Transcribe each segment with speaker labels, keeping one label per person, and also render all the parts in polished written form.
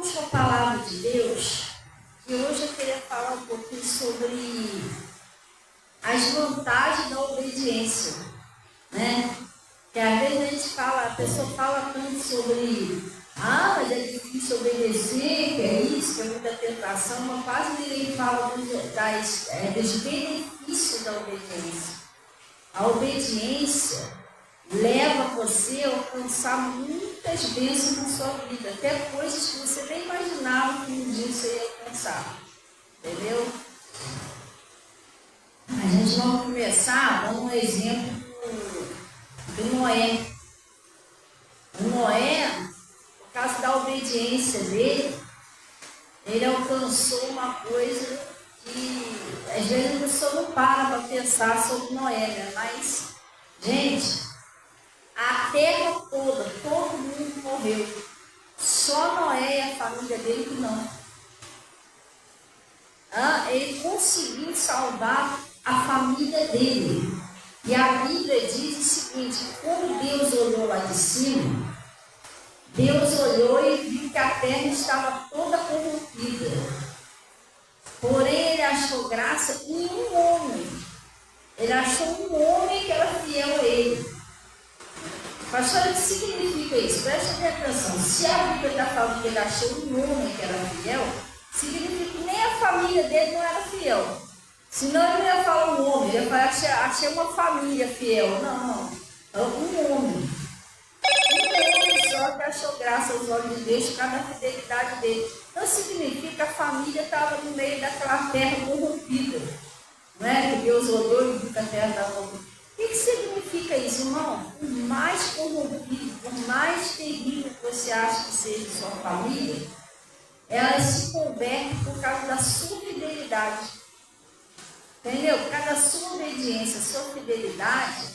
Speaker 1: vamos para a palavra de Deus, e hoje eu queria falar um pouquinho sobre as vantagens da obediência, né? Que às vezes a gente fala, a pessoa fala tanto sobre, mas é difícil obedecer, que é isso, que é muita tentação, mas quase ninguém fala dos benefícios da obediência. A obediência leva você a alcançar muitas bênçãos na sua vida, até coisas que você nem imaginava que um dia você ia alcançar, entendeu? A gente vai começar dando um exemplo do Noé. O Noé, por causa da obediência dele, ele alcançou uma coisa que às vezes a pessoa não para pensar sobre Noé, né? Mas, gente, a terra toda, todo mundo morreu. Só Noé e a família dele que não. Ele conseguiu salvar a família dele. E a Bíblia diz o seguinte: quando Deus olhou lá de cima, Deus olhou e viu que a terra estava toda corrompida. Porém, ele achou graça em um homem. Ele achou um homem que era fiel a ele. Pastor, o que significa isso? Preste atenção. Se a Bíblia está falando que ele achou um homem que era fiel, significa que nem a família dele não era fiel. Senão ele não ia falar um homem, ele ia falar que achei uma família fiel. Não. Era um homem. Um homem só que achou graça aos olhos de Deus por causa da fidelidade dele. Então significa que a família estava no meio daquela terra corrompida. Não é? Que Deus olhou e viu que a terra estava corrompida. O que significa isso, irmão? Por mais corrompido, por mais terrível que você acha que seja sua família, ela se converte por causa da sua fidelidade. Entendeu? Por causa da sua obediência, sua fidelidade.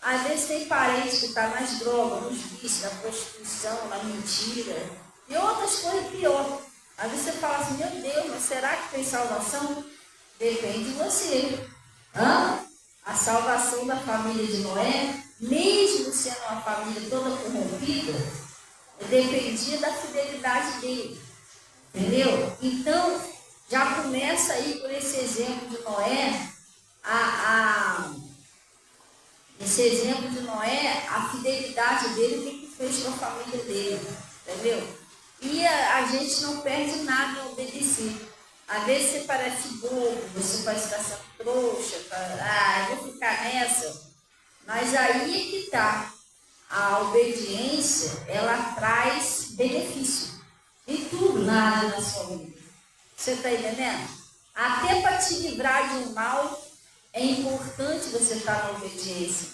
Speaker 1: Às vezes tem parente que está nas drogas, nos vícios, na prostituição, na mentira e outras coisas pior. Às vezes você fala assim: meu Deus, mas será que tem salvação? Depende de você. A salvação da família de Noé, mesmo sendo uma família toda corrompida, dependia da fidelidade dele. Entendeu? Então, já começa aí por esse exemplo de Noé, esse exemplo de Noé, a fidelidade dele, o que fez com a família dele. Entendeu? E a gente não perde nada em obedecer. Às vezes você parece bobo, você pode estar sendo trouxa, eu vou ficar nessa. Mas aí é que está. A obediência, ela traz benefício. Em tudo na área da sua vida. Você está entendendo? Até para te livrar de um mal, é importante você estar na obediência.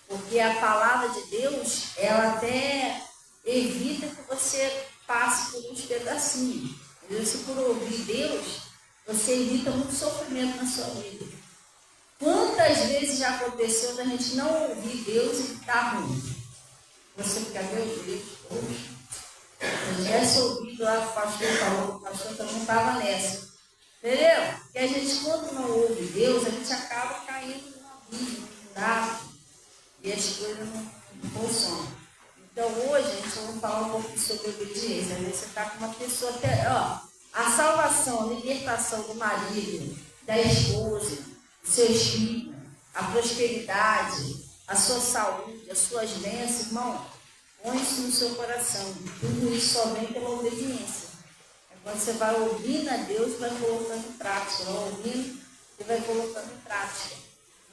Speaker 1: Porque a palavra de Deus, ela até evita que você passe por uns pedacinhos. Se por ouvir Deus, você evita muito sofrimento na sua vida. Quantas vezes já aconteceu da gente não ouvir Deus e ficar ruim? Você fica: meu Deus, poxa. Se eu tivesse ouvido lá o pastor falou, o pastor também não estava nessa. Entendeu? Porque a gente, quando não ouve Deus, a gente acaba caindo numa vida, num buraco, e as coisas não funcionam. Então, hoje, a gente vai falar um pouco sobre obediência. Às vezes você está com uma pessoa até, a salvação, a libertação do marido, da esposa, dos seus filhos, a prosperidade, a sua saúde, as suas bênçãos, irmão, põe isso no seu coração. Tudo isso só vem pela obediência. É quando você vai ouvindo a Deus e vai colocando em prática. Vai ouvindo e vai colocando em prática.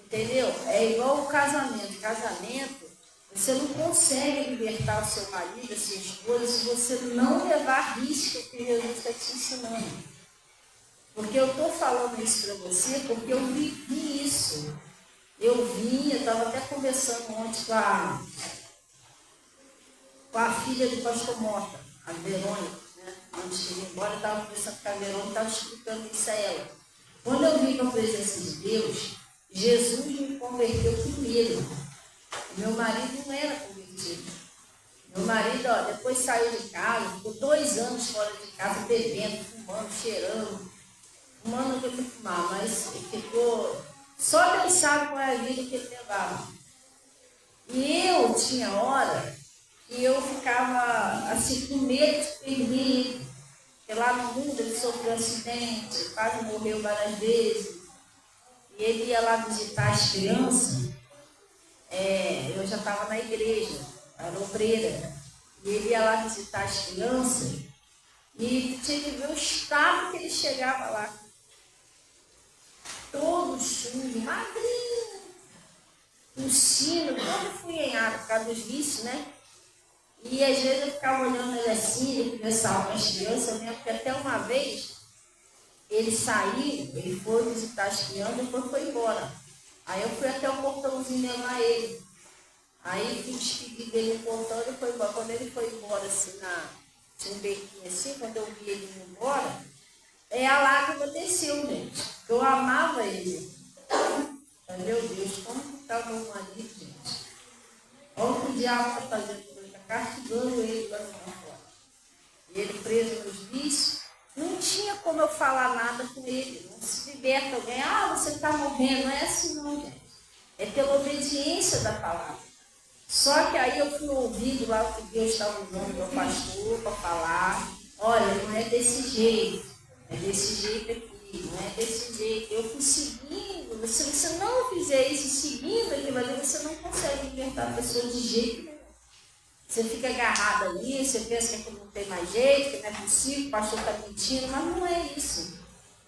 Speaker 1: Entendeu? É igual o casamento. Casamento, você não consegue libertar o seu marido, a sua esposa, se você não levar risco que Jesus está te ensinando. Porque eu estou falando isso para você porque eu vivi isso. Eu estava até conversando ontem com a filha do pastor Mota, a Verônica, né? Antes de ir embora, eu estava conversando com a Verônica, estava explicando isso a ela. Quando eu vim com a presença de Deus, Jesus me converteu primeiro. Meu marido não era convertido. Meu marido, depois saiu de casa, ficou 2 anos fora de casa, bebendo, fumando, cheirando. Fumando não foi fumar, mas ficou... Só Deus sabe qual é a vida que ele levava. E eu tinha hora que eu ficava assim, com medo de perder ele. sofreu um acidente, quase morreu várias vezes. E ele ia lá visitar as crianças. Eu já estava na igreja, era obreira. E ele ia lá visitar as crianças e tinha que ver o estado que ele chegava lá. Todo sujo, magrinho, um sino, todo funhenhado por causa dos vícios, né? E às vezes eu ficava olhando ele assim, ele conversava com as crianças. Eu lembro que até uma vez ele saiu, ele foi visitar as crianças e depois foi embora. Aí eu fui até o portãozinho levar ele. Aí fui despedir dele no portão e ele foi embora. Quando ele foi embora, assim, tinha um bequinho assim, quando eu vi ele indo embora, a lágrima desceu, gente. Eu amava ele. Meu Deus, como que estava o marido, gente? Olha o que o diabo está fazendo com ele, está castigando ele para fora. E ele preso nos vícios, não tinha como eu falar nada com ele. Não se liberta alguém, você está morrendo. Não é assim não, gente. É pela obediência da palavra. Só que aí eu fui ouvindo lá o que Deus estava usando meu pastor para falar. Olha, não é desse jeito. É desse jeito aqui, não é desse jeito. Eu fui seguindo. Se você não fizer isso seguindo aquilo ali, você não consegue libertar a pessoa de jeito nenhum. Você fica agarrado ali, você pensa que aquilo não tem mais jeito, que não é possível, o pastor está mentindo, mas não é isso.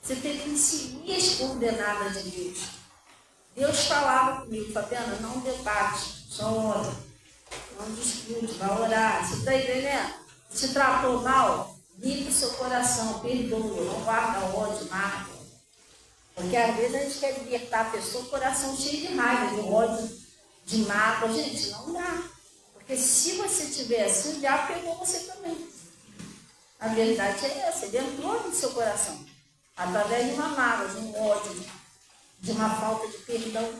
Speaker 1: Você tem que seguir as coordenadas de Deus. Deus falava comigo, Fabiana, não debate, só ora. Não discute, vai orar. Você está entendendo? Se tratou mal, limpa o seu coração, perdoa, não guarda ódio, mágoa. Porque às vezes a gente quer libertar a pessoa com o coração cheio de raiva, de ódio, de mágoa. Gente, não dá. Porque se você tiver assim, o diabo pegou você também. A verdade é essa, ele entrou no seu coração. Através de uma mágoa, de um ódio, de uma falta de perdão.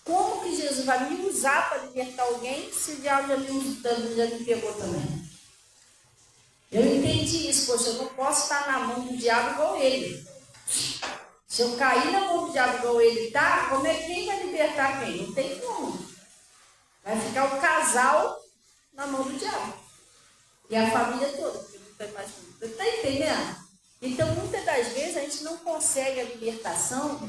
Speaker 1: Como que Jesus vai me usar para libertar alguém se o diabo já me pegou também? Eu entendi isso, poxa, eu não posso estar na mão do diabo igual ele. Se eu cair na mão do diabo igual ele está, como é que quem vai libertar quem? Não tem como. Vai ficar o casal na mão do diabo. E a família toda, porque não tem mais. Você está entendendo? Então, muitas das vezes, a gente não consegue a libertação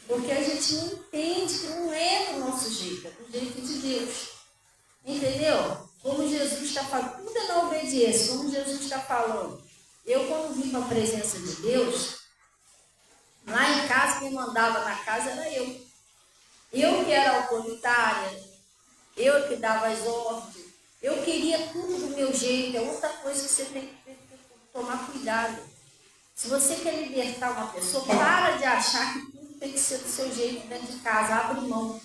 Speaker 1: porque a gente não entende que não é do nosso jeito, é do jeito de Deus. Entendeu? Como Jesus está falando, tudo é na obediência, como Jesus está falando. Eu, quando vim para a presença de Deus, lá em casa, quem mandava na casa era eu. Eu que era autoritária, eu que dava as ordens, eu queria tudo do meu jeito. É outra coisa que você tem que tomar cuidado. Se você quer libertar uma pessoa, para de achar que tudo tem que ser do seu jeito dentro de casa. Abre mão.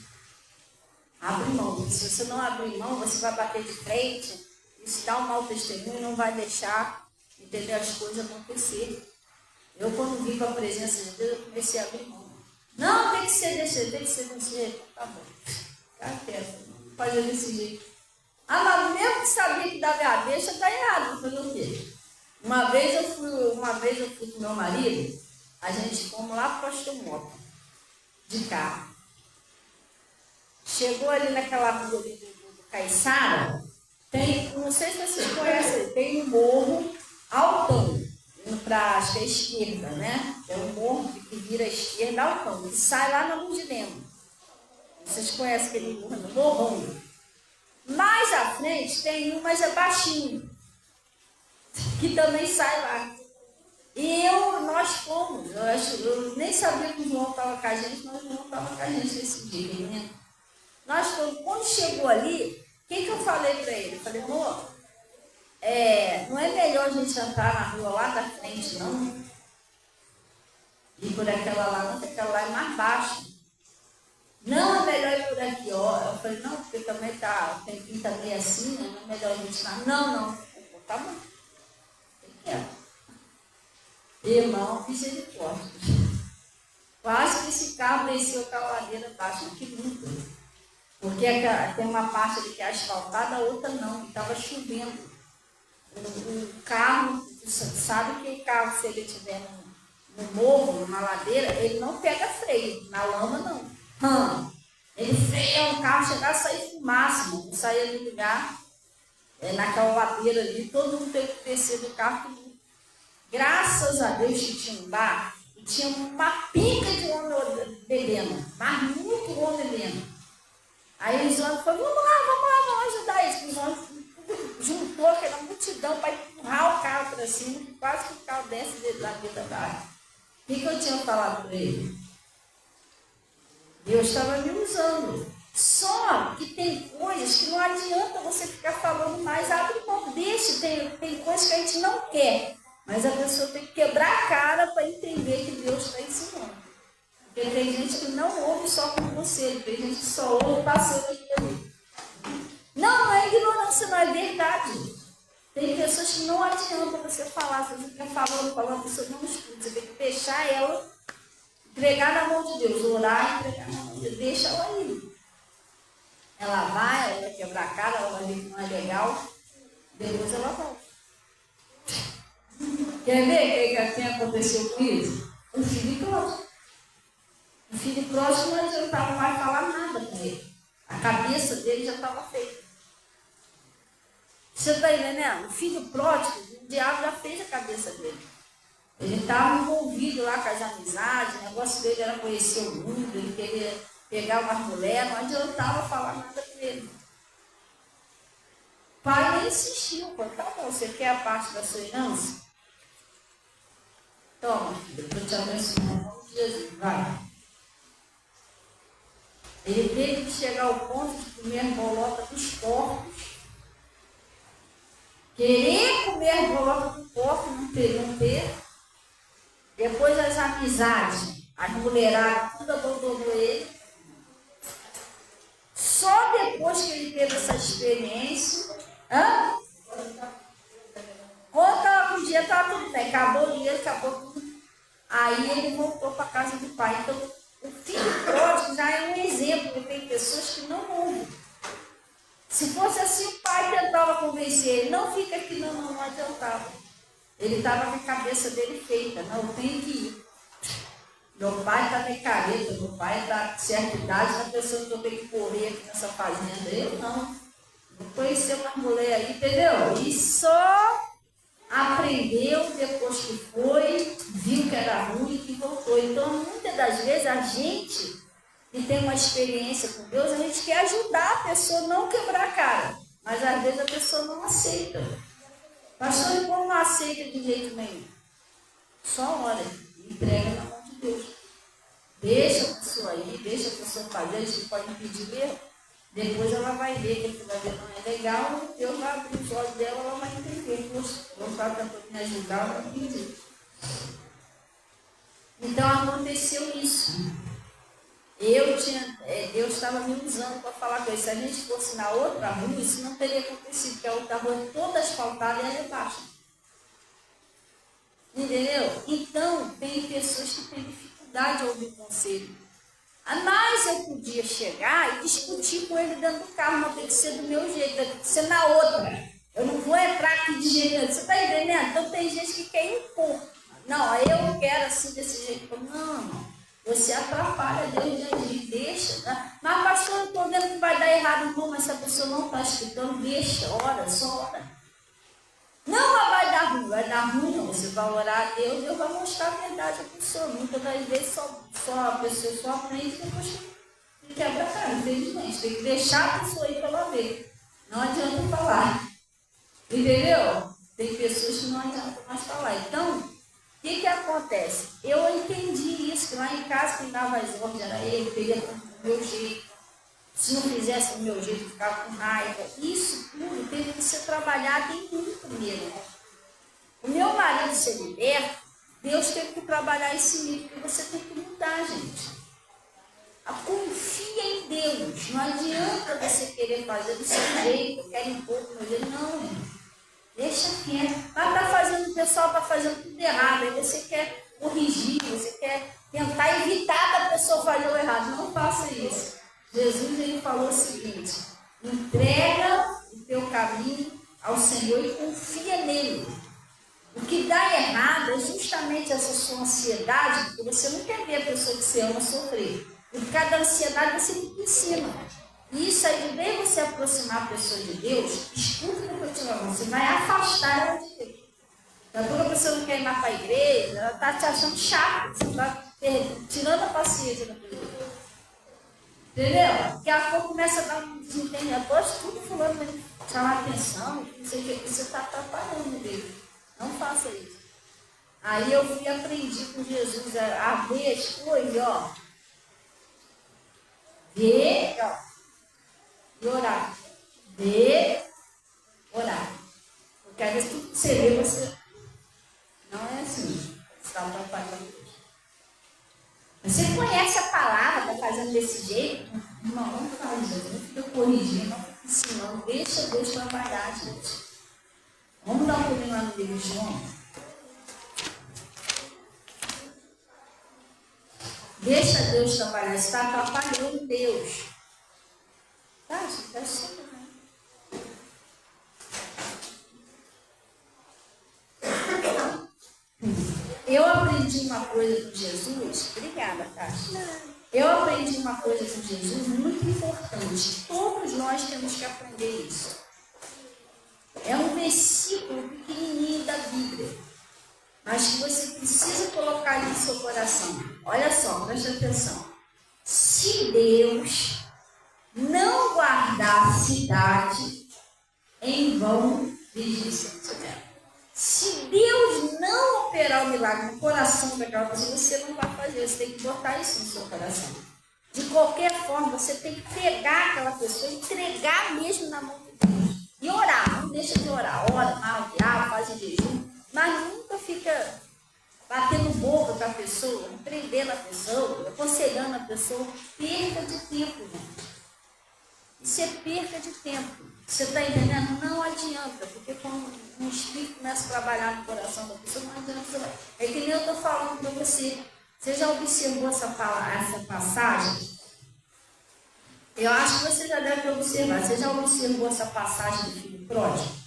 Speaker 1: Abre mão. Se você não abrir mão, você vai bater de frente, isso dá um mau testemunho e não vai deixar, entender, as coisas acontecerem. Eu, quando vim para a presença de Deus, eu comecei a abrir mão. Não, tem que ser desse jeito, tem que ser desse jeito. Tá bom. Fica quieta, fazer desse jeito. Mas mesmo que sabia que dava a deixa, está errado. Vou fazer o quê? Uma vez eu fui com meu marido, a gente fomos lá para o Pastor Mota, de carro. Chegou ali naquela rua ali do Caiçara, não sei se vocês conhecem, tem um morro altão, indo para, acho que é a esquerda, né? É um morro que vira à esquerda altão, que sai lá na Luz de Lemos. Vocês conhecem aquele morro, no morrão. Mais à frente tem um, mas é baixinho, que também sai lá. E nós fomos, eu nem sabia que o João estava com a gente, mas o João estava com a gente nesse dia, né? Nós fomos, quando chegou ali, o que eu falei para ele? Eu falei, amor, não é melhor a gente entrar na rua lá da frente, não? E por aquela lá, não, porque aquela lá é mais baixa. Não, é melhor ir por aqui, ó. Eu falei, não, porque também o tempinho tá meio assim, né? Não é melhor a gente ir. Não. Tá bom. Irmão, misericórdia. Quase que esse carro desceu com a ladeira abaixo, que muito. Porque tem uma parte ali que é asfaltada, a outra não, estava chovendo. O carro, sabe que o carro, se ele estiver no morro, numa ladeira, ele não pega freio, na lama não. Ele freia o carro, chegar a sair fumaça, não saía do lugar, naquela ladeira ali, todo mundo teve que descer do carro. Graças a Deus que tinha um bar e tinha uma pinca de homem bebendo, mas muito homem bebendo. Aí os homens falaram, vamos ajudar isso. Os homens juntou aquela multidão para empurrar o carro para cima, quase que o carro desce da vida da água. O que eu tinha falado para ele? Deus estava me usando. Só que tem coisas que não adianta você ficar falando mais, abre mão, deixa, tem coisas que a gente não quer, mas a pessoa tem que quebrar a cara para entender que Deus está ensinando. Porque tem gente que não ouve só com você, tem gente que só ouve passando aqui. Não é ignorância, não é verdade. Tem pessoas que não adianta você falar, se você fica falando, a pessoa não escuta, você tem que deixar ela, entregar na mão de Deus, orar e entregar na mão de Deus, deixa ela aí. Ela vai quebrar a cara, ela vai ver que não é legal, depois ela volta. Quer ver o que aconteceu com isso? O filho pródigo. O filho pródigo não adiantava mais falar nada com ele. A cabeça dele já estava feita. Você está entendendo? O filho pródigo, o diabo já fez a cabeça dele. Ele estava envolvido lá com as amizades, o negócio dele era conhecer o mundo, ele queria pegar umas mulheres, não adiantava falar nada com ele. O pai nem insistiu, falou, tá bom, você quer a parte da sua herança? Toma, eu te abençoo, em nome de Jesus, vai. Ele teve que chegar ao ponto de comer a bolota dos porcos. Querer comer a bolota do porco, não ter. Depois as amizades, as mulheradas, tudo abandonou ele. Só depois que ele teve essa experiência, conta um dia estava tudo bem, acabou o dia, acabou tudo. Aí ele voltou para a casa do pai. Então, o filho pródigo já é um exemplo, porque tem pessoas que não ouvem. Se fosse assim, o pai tentava convencer ele, não fica aqui, não adiantava. Ele estava com a cabeça dele feita, não, eu tenho que ir. Meu pai está de careta, meu pai está com certa idade, na pessoa que eu tenho que correr aqui nessa fazenda. Eu não. Vou conhecer uma mulher aí, entendeu? E só aprendeu depois que foi, viu que era ruim e que voltou. Então, muitas das vezes, a gente que tem uma experiência com Deus, a gente quer ajudar a pessoa a não quebrar a cara. Mas às vezes a pessoa não aceita. Pastor, e como não aceita de jeito nenhum? Só ora, entrega na mão de Deus. Deixa a pessoa aí, deixa a pessoa fazer, a gente pode impedir mesmo. Depois ela vai ver que aquilo vai ver não é legal, Deus vai abrir os olhos dela, ela vai entender. Vou estar tentando me ajudar, ela vai entender. Então aconteceu isso. Deus estava me usando para falar com ele. Se a gente fosse na outra rua, isso não teria acontecido, porque a outra rua toda asfaltada e ela é baixa. Entendeu? Então, tem pessoas que têm dificuldade de ouvir conselho. Mas eu podia chegar e discutir com ele dentro do carro, não tem que ser do meu jeito, tem que ser na outra. Eu não vou entrar aqui de jeito nenhum. Você está entendendo? Então, tem gente que quer impor. Não, eu quero assim, desse jeito. Não. Você atrapalha Deus de agir, deixa. Né? Mas, pastor, eu estou vendo que vai dar errado. Não, mas se a pessoa não está escutando, deixa, ora, só ora. Não, mas vai dar ruim, não. Você vai orar a Deus, Deus vai mostrar a verdade à pessoa. Muitas das vezes só a pessoa só aprende depois que quebra a cara, infelizmente. Tem que deixar a pessoa aí para ela ver. Não adianta falar. Entendeu? Tem pessoas que não adianta mais falar. Então, o que acontece? Eu entendi isso, que lá em casa quem dava as ordens era ele, queria do meu jeito. Se não fizesse do meu jeito, ficava com raiva. Isso tudo teve que ser trabalhado em mim primeiro. O meu marido ser liberto, Deus teve que trabalhar esse nível, porque você tem que mudar, gente. Confia em Deus. Não adianta você querer fazer do seu jeito, quer impor do meu jeito. Não, deixa quieto. O pessoal está fazendo tudo errado. Aí você quer corrigir, você quer tentar evitar da pessoa fazer o errado. Não faça isso. Jesus ele falou o seguinte: entrega o teu caminho ao Senhor e confia nele. O que dá errado é justamente essa sua ansiedade, porque você não quer ver a pessoa que você ama sofrer. E por causa da ansiedade você fica em cima. E isso aí, de vez você aproximar a pessoa de Deus, escuta o que eu te falo, você vai afastar ela de Deus. Daqui a pouco a pessoa não quer ir mais para a igreja, ela está te achando chato, você está tirando a paciência da pessoa. Entendeu? Daqui a pouco começa a dar um desentendimento. Poxa, tudo fulano vai chamar atenção, não sei o que, você está atrapalhando dele. Não faça isso. Aí eu fui aprendi com Jesus a ver as coisas, ó. Ver, ó. E orar. Ver, orar. Porque às vezes tudo que você vê, você. Não é assim. Você está atrapalhando. Você conhece a palavra, está fazendo desse jeito? Irmão, não faz, não fica corrigindo, não fica ensinando. Deixa Deus trabalhar, gente. Vamos dar um pulinho lá no livro de João. Deixa Deus trabalhar. Você está atrapalhando Deus. Tá, você está assim, né? Eu aprendi uma coisa com Jesus. Obrigada, Tati. Eu aprendi uma coisa com Jesus muito importante. Todos nós temos que aprender isso. É um versículo pequenininho da Bíblia, mas que você precisa colocar ali no seu coração. Olha só, preste atenção. Se Deus não guardar a cidade, em vão vigia o sentinela. Se Deus não operar o milagre no coração daquela pessoa, você não vai fazer. Você tem que botar isso no seu coração. De qualquer forma, você tem que pegar aquela pessoa e entregar mesmo na mão de Deus. E orar, não deixa de orar. Ora, mal, diabo, faz jejum, mas nunca fica batendo boca com a pessoa, prendendo a pessoa, aconselhando a pessoa. Perca de tempo, gente. Isso é perca de tempo. Você está entendendo? Não adianta, porque quando um espírito começa a trabalhar no coração da pessoa, não adianta. É que nem eu estou falando para você. Você já observou essa passagem? Eu acho que você já deve observar. Você já observou essa passagem do filho pródigo?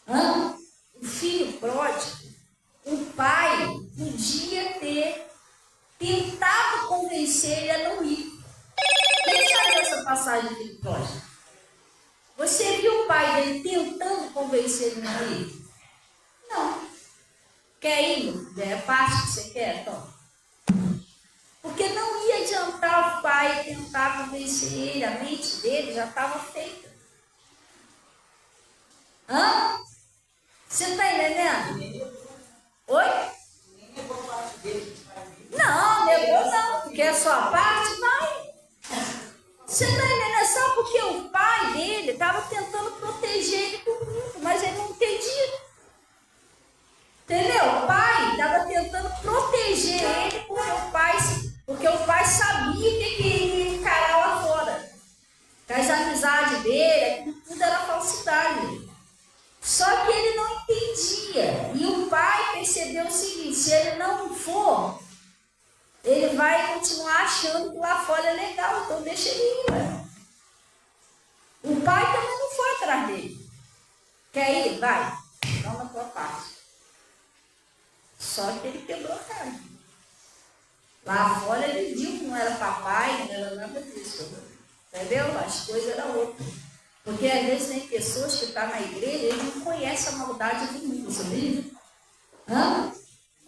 Speaker 1: O filho pródigo, o pai podia ter tentado convencer ele a não ir. Quem já viu essa passagem do filho pródigo? Você viu o pai dele tentando convencer ele a não ir? Não. Quer ir? É a parte que você quer? Então. Porque não ia adiantar o pai tentar convencer ele, a mente dele já estava feita. Você está entendendo? Oi? Não, negou não, porque a sua parte vai. Você está entendendo? Só porque o pai dele estava tentando proteger ele do mundo, mas ele não entendia. Entendeu? O pai estava tentando proteger ele porque o pai sabia que ele ia encarar lá fora. Que as amizades dele, tudo era falsidade. Só que ele não entendia. E o pai percebeu o seguinte: se ele não for, ele vai continuar achando que lá fora é legal, então deixa ele ir. Ué. O pai também não foi atrás dele. Quer ir? Vai. Toma a tua parte. Só que ele quebrou a cara. Lá fora ele viu que não era papai, não era nada disso. Entendeu? As coisas eram outras. Porque às vezes tem pessoas que estão na igreja e não conhecem a maldade do mundo, sabia?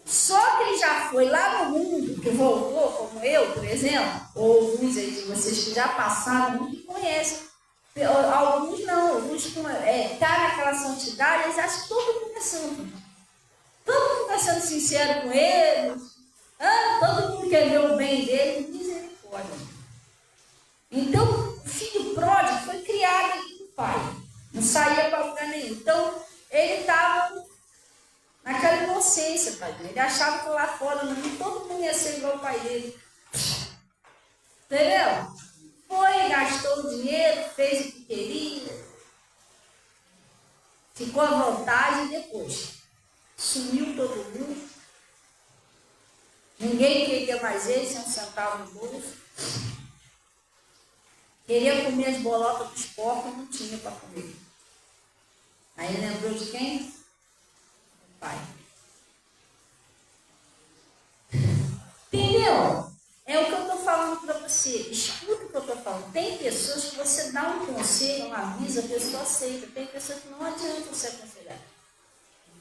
Speaker 1: Só que ele já foi lá no mundo, que voltou, como eu, por exemplo, ou alguns aí de vocês que já passaram, não conhecem. Alguns não, alguns estão naquela santidade, eles acham que todo mundo é santo. Todo mundo está sendo sincero com ele. Todo mundo quer ver o bem dele. Misericórdia. Então, o filho pródigo foi criado aqui com o pai. Não saía para lugar nenhum. Então, ele estava naquela inocência, pai. Ele achava que lá fora todo mundo ia ser igual o pai dele. Entendeu? Foi, gastou o dinheiro, fez o que queria. Ficou à vontade e depois sumiu todo mundo. Ninguém queria mais ele, sem um centavo no bolso. Queria comer as bolotas dos porcos, não tinha para comer. Aí ele lembrou de quem? O pai. Entendeu? É o que eu estou falando para você. Escuta o que eu estou falando. Tem pessoas que você dá um conselho, um aviso, a pessoa aceita. Tem pessoas que não adianta você aconselhar.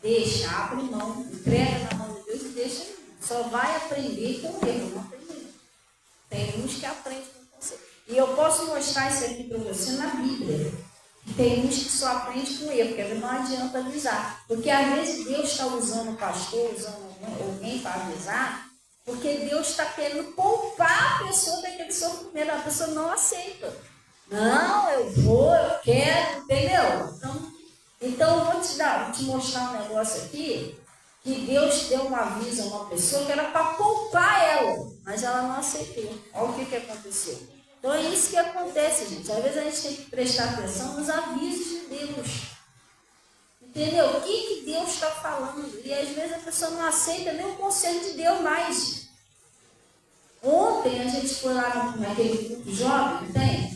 Speaker 1: Deixa, abre mão, entrega na mão de Deus e deixa. Só vai aprender com o erro, não aprender. Tem uns que aprendem com você. E eu posso mostrar isso aqui para você na Bíblia. Tem uns que só aprendem com erro, porque não adianta avisar. Porque às vezes Deus está usando o pastor, usando alguém para avisar, porque Deus está querendo poupar a pessoa daquele sofrimento. A pessoa não aceita. Não, eu vou, eu quero, entendeu? Então eu vou te mostrar um negócio aqui, que Deus deu um aviso a uma pessoa que era para poupar ela, mas ela não aceitou. Olha o que aconteceu. Então é isso que acontece, gente. Às vezes a gente tem que prestar atenção nos avisos de Deus. Entendeu? O que Deus está falando? E às vezes a pessoa não aceita nem o conselho de Deus mais. Ontem a gente foi lá naquele grupo jovem, tem?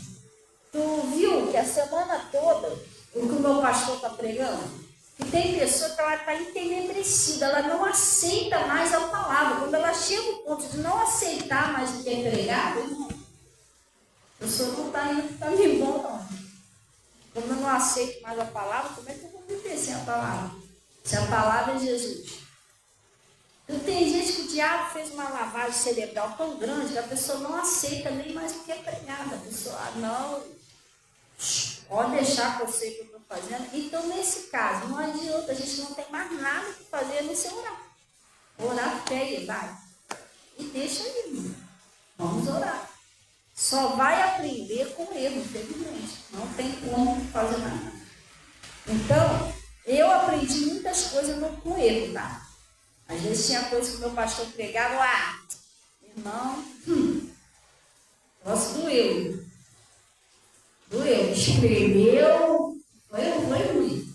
Speaker 1: Tu viu que a semana toda, o que o meu pastor está pregando? Que tem pessoa que ela está entenebrecida, ela não aceita mais a palavra. Quando ela chega ao ponto de não aceitar mais o que é pregado, irmão, a pessoa não está indo para mim bom, não. Quando eu não aceito mais a palavra, como é que eu vou viver sem a palavra? Se a palavra é Jesus. Então tem gente que o diabo fez uma lavagem cerebral tão grande que a pessoa não aceita nem mais o que é pregado. A pessoa, não, pode deixar que eu sei o que eu estou fazendo. Então, nesse caso, não adianta, a gente não tem mais nada que fazer a não ser orar. Orar feia, vai. E deixa aí, vamos orar. Só vai aprender com erro, infelizmente. Não tem como fazer nada. Então, eu aprendi muitas coisas com erro, tá? Às vezes tinha coisa que o meu pastor pregava, irmão, nossa, doeu. Escreveu, foi ruim.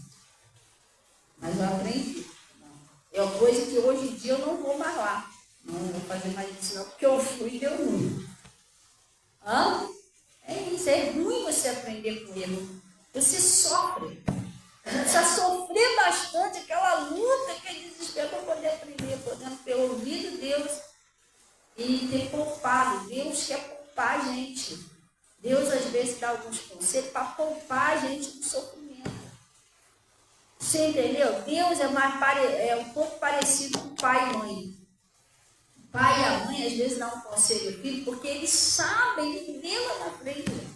Speaker 1: Mas eu aprendi. É uma coisa que hoje em dia eu não vou mais lá. Não vou fazer mais isso não, porque eu fui e deu ruim. É isso, é ruim você aprender com erro. Você sofre. Você precisa sofrer bastante aquela luta, aquele desespero para poder aprender, podendo ter ouvido Deus e ter poupado. Deus quer poupar a gente. Deus às vezes dá alguns conselhos para poupar a gente do sofrimento. Você entendeu? Deus é um pouco parecido com pai e mãe. O pai e a mãe às vezes dão um conselho ao filho porque eles sabem, ele vê lá na frente.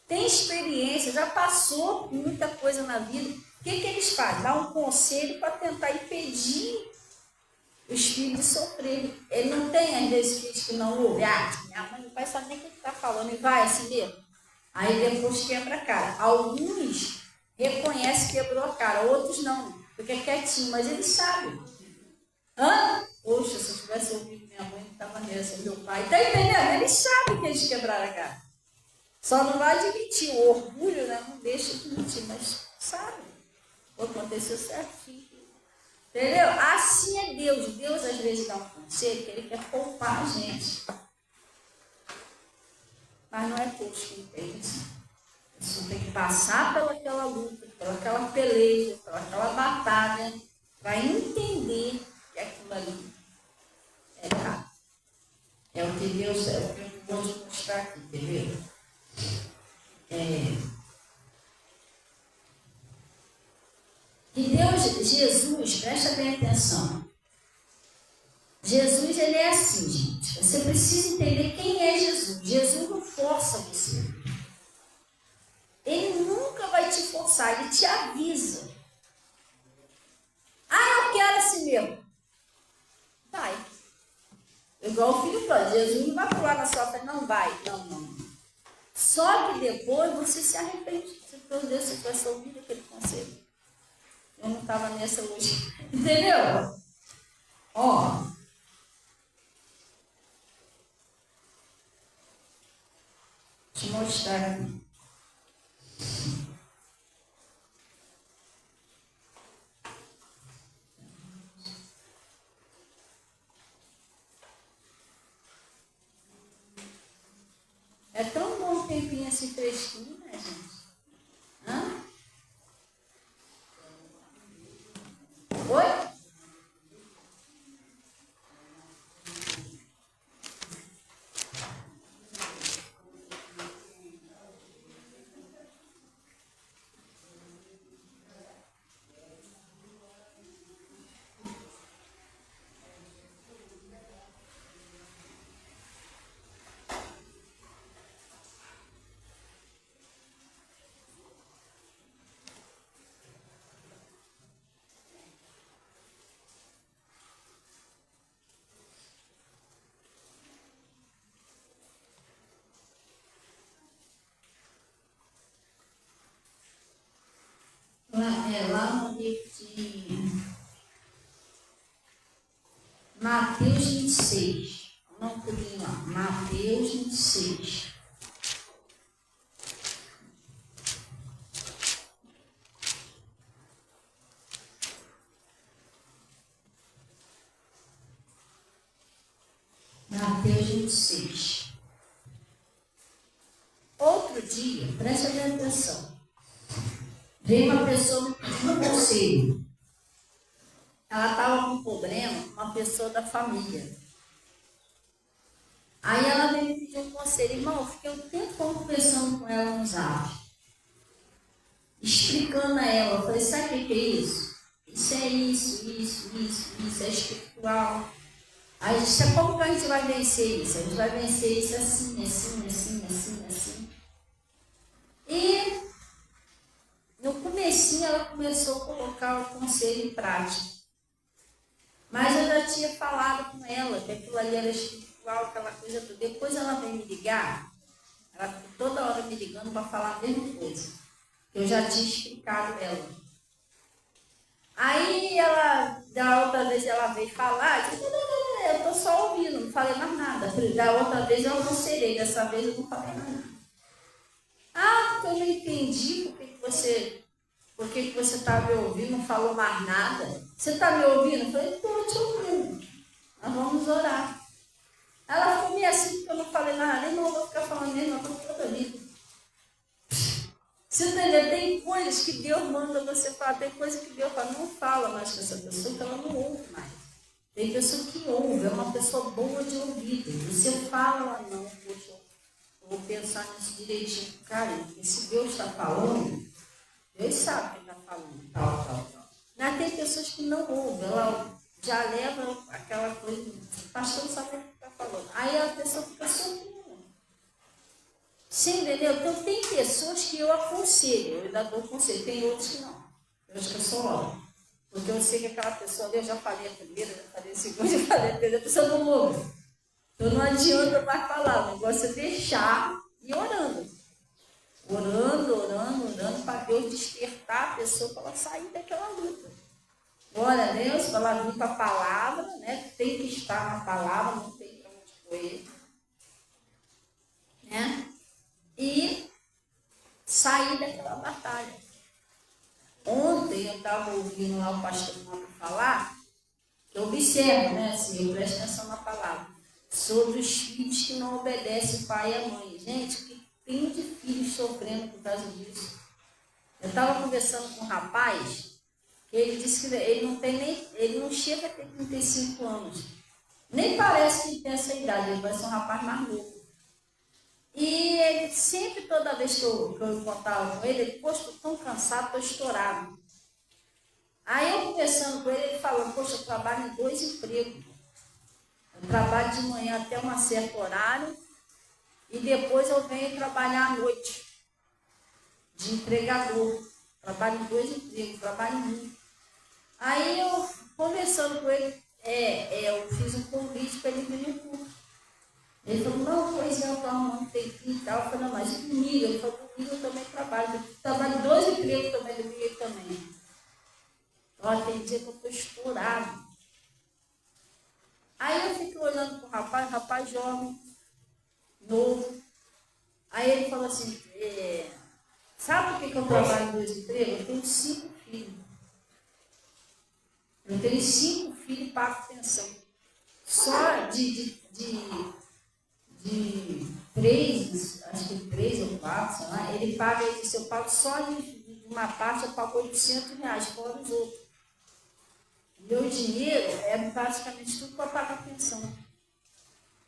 Speaker 1: Tem experiência, já passou muita coisa na vida. O que eles fazem? Dá um conselho para tentar impedir os filhos de sofrerem. Ele não tem, às vezes, filhos que não ouvem. Minha mãe não vai saber nem o que está falando. E vai assim mesmo. Aí depois quebra a cara. Alguns reconhecem que quebrou a cara, outros não. Fica quietinho, mas eles sabem. Poxa, se eu tivesse ouvido minha mãe, não estava nessa. Meu pai, está entendendo? Eles sabem que eles quebraram a cara. Só não vai admitir. O orgulho, né? Não deixa admitir, mas sabe. Aconteceu certinho. Entendeu? Assim é Deus. Deus às vezes dá um conselho que ele quer poupar a gente. Mas não é todos que entendem. Você tem que passar pelaquela luta, pelaquela peleja, pelaquela batalha, para entender que aquilo ali é errado. É o que Deus, é o que eu vou te mostrar aqui, entendeu? Que Deus, Jesus, presta bem atenção. Jesus, ele é assim, gente. Você precisa entender quem é Jesus. Jesus não força você. Ele nunca vai te forçar, ele te avisa. Eu quero assim mesmo. Vai. Igual o filho fala, Jesus não vai pular na sua frente, não vai. Não. Só que depois você se arrepende. Meu Deus, você vai ouvir aquele conselho. Eu não estava nessa hoje. Entendeu? Deixa eu mostrar aqui. É tão bom um tempinho assim fresquinho, né, gente? Oi? lá no livro de Mateus 26. Vamos um pouquinho lá. Mateus 26. Mateus 26. Outro dia, preste atenção. Veio uma pessoa me pedir um conselho. Ela estava com um problema com uma pessoa da família. Aí ela veio me pedir um conselho. Irmão, eu fiquei um tempão conversando com ela no zap. Explicando a ela. Eu falei, sabe o que é isso? Isso é isso é espiritual. Aí eu disse, como que a gente vai vencer isso? A gente vai vencer isso assim. E no comecinho ela começou a colocar o conselho em prática. Mas eu já tinha falado com ela que aquilo ali era espiritual, aquela coisa toda. Depois ela veio me ligar, ela ficou toda hora me ligando para falar a mesma coisa. Eu já tinha explicado ela. Aí ela, da outra vez ela veio falar, eu disse, não, eu estou só ouvindo, não falei mais nada. Da outra vez eu aconselhei, dessa vez eu não falei mais nada. Porque eu não entendi por que você está me ouvindo, não falou mais nada. Você está me ouvindo? Eu falei, estou te ouvindo. Nós vamos orar. Ela ficou meio assim, porque eu não falei nada, nem não vou ficar falando mesmo, eu estou toda vida. Você entendeu? Tem coisas que Deus manda você falar, tem coisas que Deus fala, não fala mais com essa pessoa, que ela não ouve mais. Tem pessoa que ouve, é uma pessoa boa de ouvido. Você fala, ela não, poxa, eu vou pensar nisso direitinho. Cara, porque se Deus está falando, Deus sabe que está falando, tal. Mas tem pessoas que não ouvem, ela já leva aquela coisa, o pastor não sabe o que está falando. Aí a pessoa fica sorrindo. Você entendeu? Então tem pessoas que eu aconselho, eu ainda dou conselho, tem outros que não. Eu acho que eu sou hora. Porque eu sei que aquela pessoa, eu já falei a primeira, já falei a segunda, já falei a terceira, a pessoa não ouve. Então não adianta mais falar, o negócio é deixar e orando. Orando, para Deus despertar a pessoa para ela sair daquela luta. Glória a Deus, para ela vir para a palavra, né? Tem que estar na palavra, não tem para onde correr. Né? E sair daquela batalha. Ontem eu estava ouvindo lá o pastor Marco falar, que eu observo, né? Assim, eu presto atenção na palavra, sobre os filhos que não obedecem o pai e a mãe. Gente, que tem de filhos sofrendo por causa disso. Eu estava conversando com um rapaz, que ele disse que ele não chega a ter 35 anos. Nem parece que ele tem essa idade, ele parece um rapaz mais novo. E ele sempre, toda vez que eu contava com ele, poxa, estou tão cansado, estou estourado. Aí eu conversando com ele, ele falou, poxa, eu trabalho em 2 empregos. Eu trabalho de manhã até um certo horário e depois eu venho trabalhar à noite, de entregador. Trabalho em 2 empregos, trabalho em 1. Aí eu, conversando com ele, eu fiz um convite para ele vir no curso. Ele falou, não, pois é, eu estou arrumando tempinho e tal. Eu falei, não, mas comigo? Ele falou, comigo eu também trabalho. Eu trabalho em 2 empregos também, comigo também. Olha, tem dia que eu estou estourado. Aí eu fiquei olhando para o rapaz jovem, novo. Aí ele falou assim, sabe por que eu trabalho em 2 empregos? Eu tenho 5 filhos. Eu tenho 5 filhos e pago pensão. Só de 3, acho que 3 ou 4, sei lá, ele paga, ele disse, eu pago só de uma parte, eu pago R$800, fora os outros. Meu dinheiro é praticamente tudo para pagar a pensão.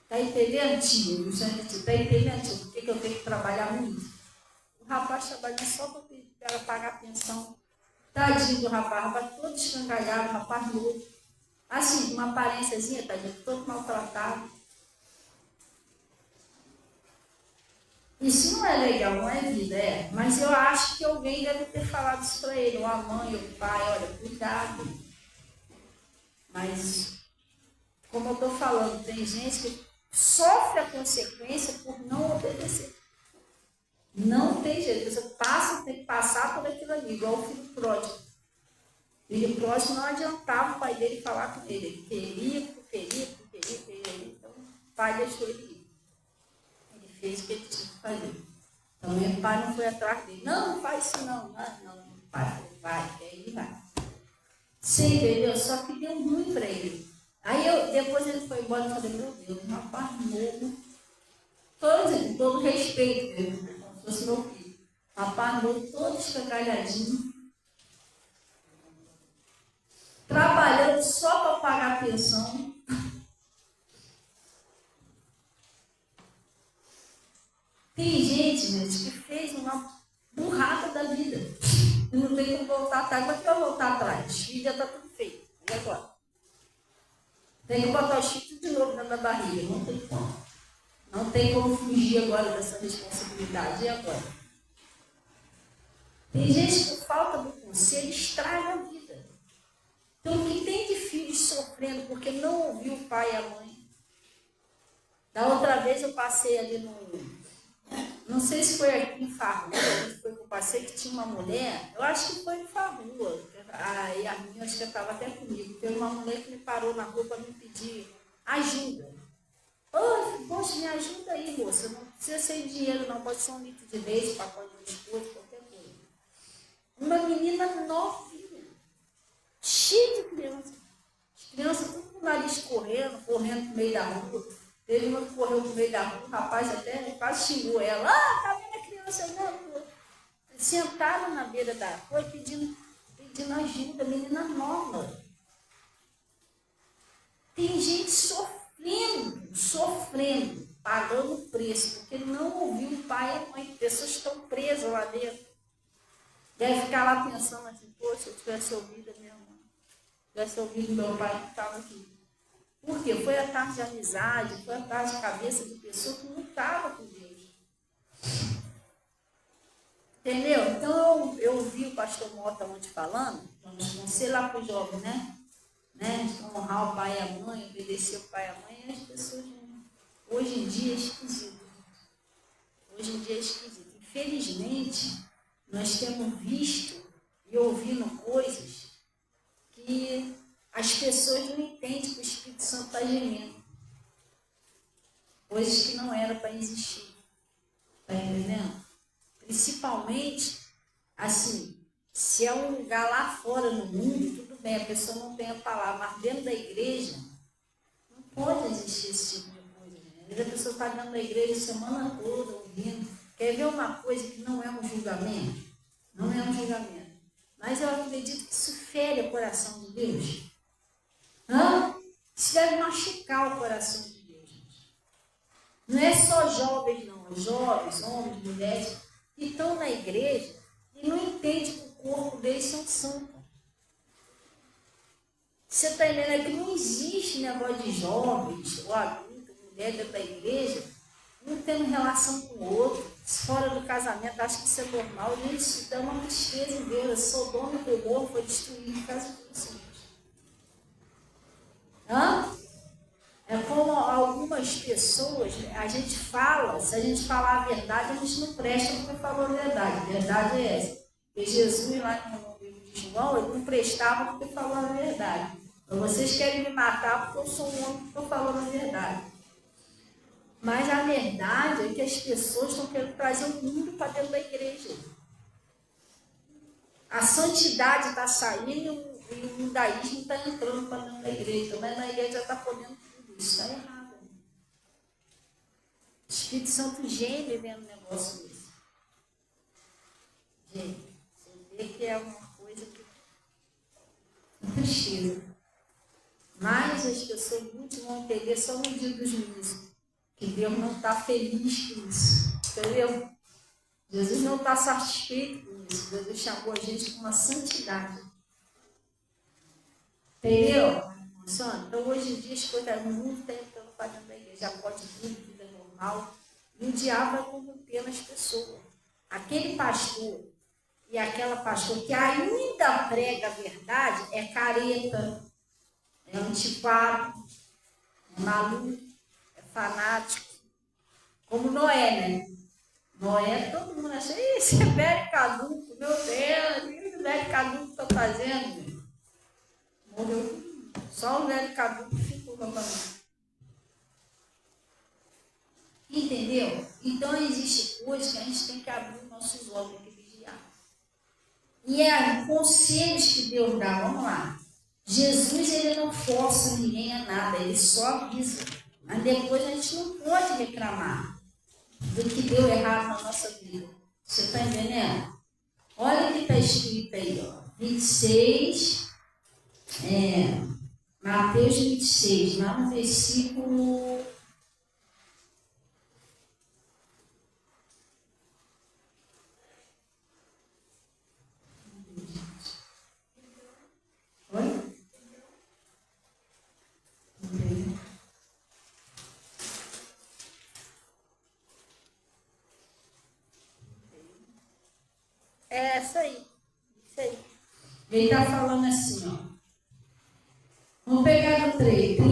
Speaker 1: Está entendendo, tio? Está entendendo, tio? Por que eu tenho que trabalhar muito? O rapaz trabalhando só para pagar a pensão. Tadinho do rapaz todo escangalhado, rapaz louco. Assim, uma aparênciazinha, tadinho, todo maltratado. Isso não é legal, não é vida, mas eu acho que alguém deve ter falado isso para ele, ou a mãe, ou o pai, olha, cuidado. Mas, como eu estou falando, tem gente que sofre a consequência por não obedecer. Não tem jeito, você tem que passar por aquilo ali, igual o filho pródigo. O filho pródigo não adiantava o pai dele falar com ele. Ele queria. Então o pai deixou ele ir. Ele fez o que ele tinha que fazer. Então o pai não foi atrás dele. Não faz isso não. Não. O pai falou, vai, e aí ele vai. Sim, entendeu? Só que deu ruim para ele. Aí depois ele foi embora e falei, meu Deus, um rapaz novo. Com todo respeito, mesmo, como se fosse meu filho. Rapaz novo, todo escangalhadinho. Trabalhando só para pagar a pensão. Tem gente, que fez uma burrada da vida. E não tem como voltar atrás. Mas que vai voltar atrás? Os filhos já está tudo feito. E agora? Tem que botar os filhos de novo dentro da barriga. Não tem como. Não tem como fugir agora dessa responsabilidade. E agora? Tem gente que, por falta do conselho, estraga a vida. Então, o que tem de filhos sofrendo porque não ouviu o pai e a mãe? Da outra vez eu passei ali no... Não sei se foi aqui em Farrua, foi que eu passei, que tinha uma mulher, eu acho que foi em Farrua, e a minha acho que estava até comigo, teve uma mulher que me parou na rua para me pedir ajuda. Poxa, me ajuda aí, moça, não precisa ser dinheiro não, pode ser um litro de leite, pacote de biscoito, qualquer coisa. Uma menina novinha, cheia de criança. As crianças tudo com o nariz correndo pro meio da rua. Teve uma que correu pro meio da rua, o rapaz até quase xingou ela. Tá vendo a criança não? Sentaram na beira da rua pedindo ajuda, menina nova. Tem gente sofrendo, pagando o preço, porque não ouviu o pai e a mãe. Pessoas estão presas lá dentro. Deve ficar lá pensando assim, poxa, se eu tivesse ouvido a minha mãe, tivesse ouvido meu pai que estava aqui. Por quê? Foi atrás de amizade, foi atrás de cabeça de pessoa que não estava com Deus. Entendeu? Então eu ouvi o pastor Mota ontem falando, vamos ser lá para os jovens, né? Honrar o pai e a mãe, obedecer o pai e a mãe, e as pessoas hoje em dia é esquisito. Hoje em dia é esquisito. Infelizmente, nós temos visto e ouvindo coisas que as pessoas não entendem que o Espírito Santo está gemendo. Coisas que não eram para existir. Está entendendo? Principalmente, assim, se é um lugar lá fora no mundo, tudo bem, a pessoa não tem a palavra, mas dentro da igreja, não pode existir esse tipo de coisa. Né? Às vezes a pessoa está dentro da igreja a semana toda ouvindo. Quer ver uma coisa que não é um julgamento? Não é um julgamento. Mas eu acredito que isso fere o coração de Deus. Isso deve machucar o coração de Deus. Gente. Não é só jovens, não. Jovens, homens, mulheres, que estão na igreja e não entendem que o corpo deles são santos. Você está entendendo que não existe negócio de jovens, ou adulto, mulher dentro da igreja, um tendo relação com o outro, fora do casamento, acho que isso é normal, e isso dá uma tristeza em Deus. Sodoma e Gomorra foi destruído por causa disso. É como algumas pessoas, a gente fala, se a gente falar a verdade, a gente não presta porque falou a verdade. A verdade é essa. Porque Jesus, lá no livro de João, ele não prestava porque falou a verdade. Então, vocês querem me matar porque eu sou um homem que estou falando a verdade. Mas a verdade é que as pessoas estão querendo trazer o mundo para dentro da igreja. A santidade está saindo e o judaísmo está entrando para dentro da igreja. Mas na igreja já está podendo tudo. Isso está errado. O Espírito Santo geme vendo um negócio desse. Gente, você vê que é uma coisa que é tristeza. Mas as pessoas muito vão entender só no dia dos juízos. Que Deus não está feliz com isso. Entendeu? Jesus não está satisfeito com isso. Jesus chamou a gente com uma santidade. Entendeu? Então, hoje em dia, as coisas no mundo está entrando para dentro da igreja. Já pode tudo é normal. E o diabo vai corrompendo as pessoas. Aquele pastor e aquela pastora que ainda prega a verdade é careta, é antipado, é maluco, é fanático. Como Noé, né? Noé, todo mundo achou, esse é velho caduco, meu Deus, o que esse velho caduco está fazendo? Morreu. Só o velho caduco ficou com a família. Entendeu? Então, existe coisas que a gente tem que abrir os nossos olhos, tem que vigiar. E é conselhos que Deus dá, vamos lá. Jesus, ele não força ninguém a nada, ele só avisa. Mas depois a gente não pode reclamar do que deu errado na nossa vida. Você está entendendo? Olha o que está escrito aí, ó. 26, Mateus 26, lá no versículo... Oi? É isso aí. Isso aí. Ele está falando assim, ó. Vamos pegar no 30.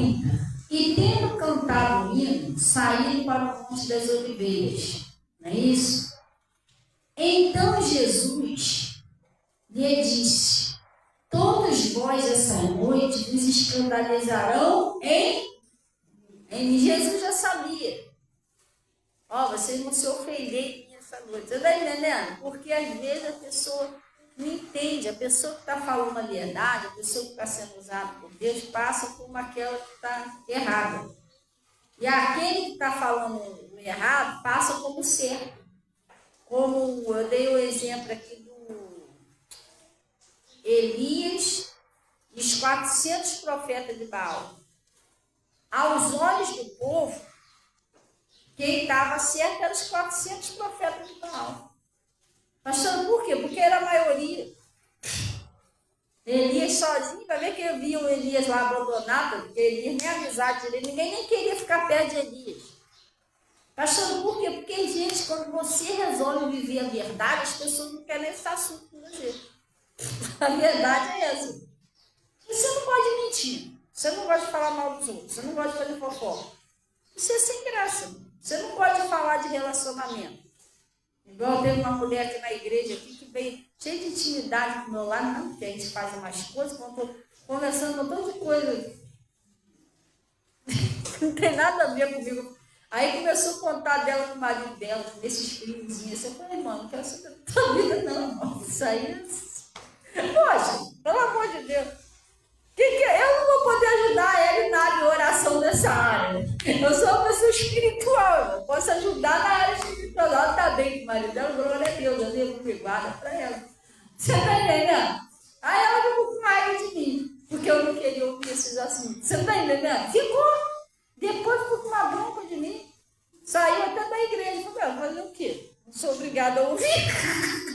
Speaker 1: E tendo cantado o hino, saíram para o Monte das Oliveiras. Não é isso? Então Jesus lhe disse: todos vós essa noite vos escandalizarão em mim. Jesus já sabia. Ó, vocês vão se ofender em mim essa noite. Você está entendendo? Porque às vezes a pessoa não entende. A pessoa que está falando a verdade, a pessoa que está sendo usada por Deus, passa por aquela que está errada. E aquele que está falando o errado, passa como certo. Como eu dei o exemplo aqui do Elias e os 400 profetas de Baal. Aos olhos do povo, quem estava certo eram os 400 profetas de Baal. Pastor, por quê? Porque era a maioria. Elias sozinho, vai ver que eu vi o Elias lá abandonado, porque Elias nem amizade dele, ninguém nem queria ficar perto de Elias. Pastor, por quê? Porque, gente, quando você resolve viver a verdade, as pessoas não querem esse assunto com você. A verdade é essa. Você não pode mentir. Você não pode falar mal dos outros. Você não pode fazer fofoca. Isso é sem graça. Você não pode falar de relacionamento. Igual teve uma mulher aqui na igreja aqui, que veio cheia de intimidade do meu lado, não, porque a gente faz umas coisas, quando estou conversando com um montão de coisa. Não tem nada a ver comigo. Aí começou a contar dela com o marido dela, nesses filmezinhos. Eu falei, irmão, não quero saber da tua vida, não, irmão. Isso aí. Poxa, pelo amor de Deus. Eu não vou poder ajudar ele na área de oração nessa área. Eu sou uma pessoa espiritual. Eu posso ajudar na área espiritual. Ela está bem com o marido dela, glória a Deus. Eu devo privada para ela. Você está entendendo? Aí ela ficou com raiva de mim, porque eu não queria ouvir esses assuntos. Você está entendendo? Ficou. Depois ficou com uma bronca de mim. Saiu até da igreja. Falei, fazer o quê? Não sou obrigada a ouvir.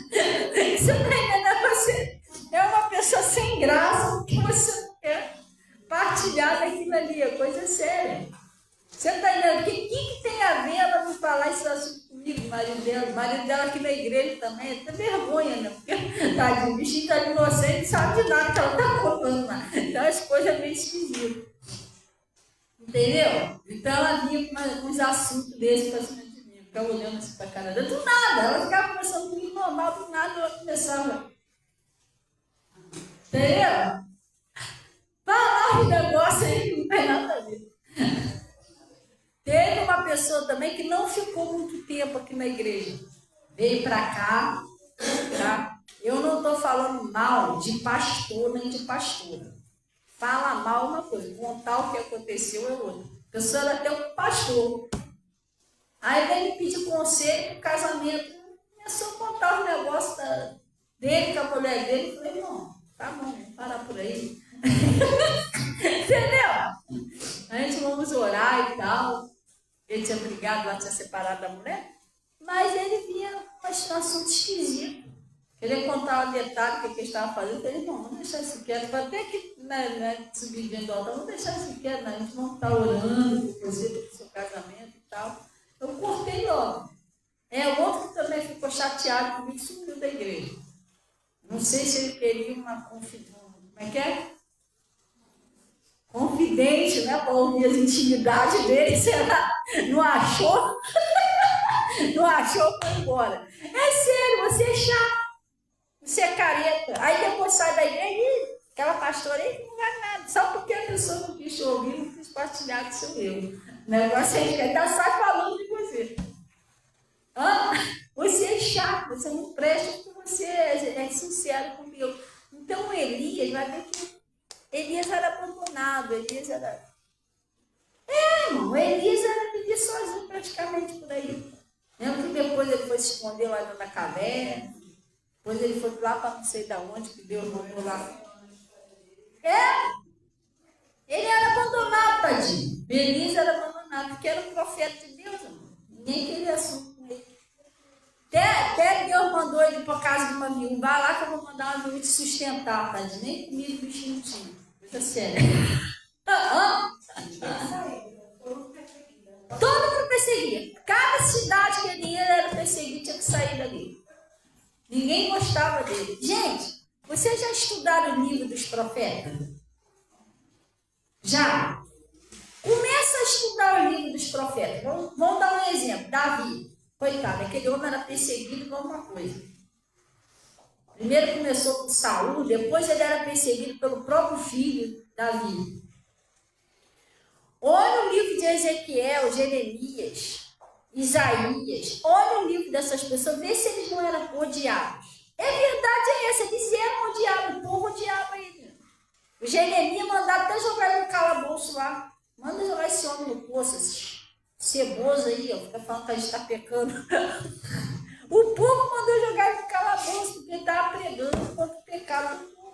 Speaker 1: Você está entendendo? Você é uma pessoa sem graça, porque você não quer partilhar daquilo ali. É coisa séria. Você está entendendo? O que tem a ver ela me falar esse assunto comigo, o marido dela aqui na igreja também? É vergonha, né? Porque tá de bichinho, tá de inocente, não sabe de nada que ela está contando lá. Então as coisas meio esquisitas. Entendeu? Então ela vinha com uns assuntos desses para cima de mim. Ficava olhando assim para a cara dela. Do nada, ela ficava conversando comigo normal, do nada ela começava. Entendeu? Falar de negócio aí que não tem nada a ver. Teve uma pessoa também que não ficou muito tempo aqui na igreja. Veio para cá, tá? Eu não estou falando mal de pastor nem de pastora. Fala mal uma coisa, contar o que aconteceu é outra. A pessoa era até um pastor. Aí veio me pedir conselho no casamento. Começou a contar os negócios dele com a mulher dele. Eu falei, não, tá bom, vamos parar por aí. Entendeu? A gente vamos orar e tal. Ele tinha brigado, ela tinha separado da mulher. Mas ele vinha com um assunto esquisito. Queria contar um detalhe que ele estava fazendo. Eu falei, não, vamos deixar isso quieto. Vou até que subir dentro do altar, vamos deixar isso quieto. A gente não está orando por você, pelo seu casamento e tal. Eu cortei logo. O outro que também ficou chateado comigo, sumiu da igreja. Não sei se ele queria uma confidência. Como é que é? Confidente, né? Para ouvir as intimidades dele, será? Não achou? Não achou, foi embora. É sério, você é chato. Você é careta. Aí depois sai da igreja e aquela pastora aí não vai nada. Só porque a pessoa não quis te ouvir, não quis partilhar com o seu erro. O negócio é que ainda sai falando de você. Ah, você é chato, você não presta porque você é sincero comigo. Então Elias vai ver que Elias era abandonado, Elias era. Irmão, Elias era viver sozinho praticamente por aí. Lembra que depois ele foi se esconder lá na caverna, depois ele foi lá para não sei de onde, que Deus mandou lá. Ele era abandonado, tadinho. Elias era abandonado, porque era um profeta de Deus, irmão. Ninguém queria assunto com ele. Até Deus mandou ele para casa de uma viúva. Vai lá que eu vou mandar uma viúva te sustentar, tadinho. Nem comida o bichinho tinha. Coisa séria. Todo mundo perseguia. Cada cidade que ele ia era perseguido, tinha que sair dali. Ninguém gostava dele. Gente, vocês já estudaram o livro dos profetas? Já? Começa a estudar o livro dos profetas. Vamos dar um exemplo. Davi. Coitado, aquele homem era perseguido por alguma coisa. Primeiro começou com Saul, depois ele era perseguido pelo próprio filho, Davi. Olha o livro de Ezequiel, Jeremias, Isaías. Olha o livro dessas pessoas, vê se eles não eram odiados. É verdade, é essa, eles eram odiados, o povo odiava ele. O Jeremias mandava até jogar ele no calabouço lá. Manda jogar esse homem no poço, esse ceboso aí, ó, fica falando que a gente está pecando. O povo mandou jogar ele no calabouço, porque ele estava pregando contra o pecado do povo.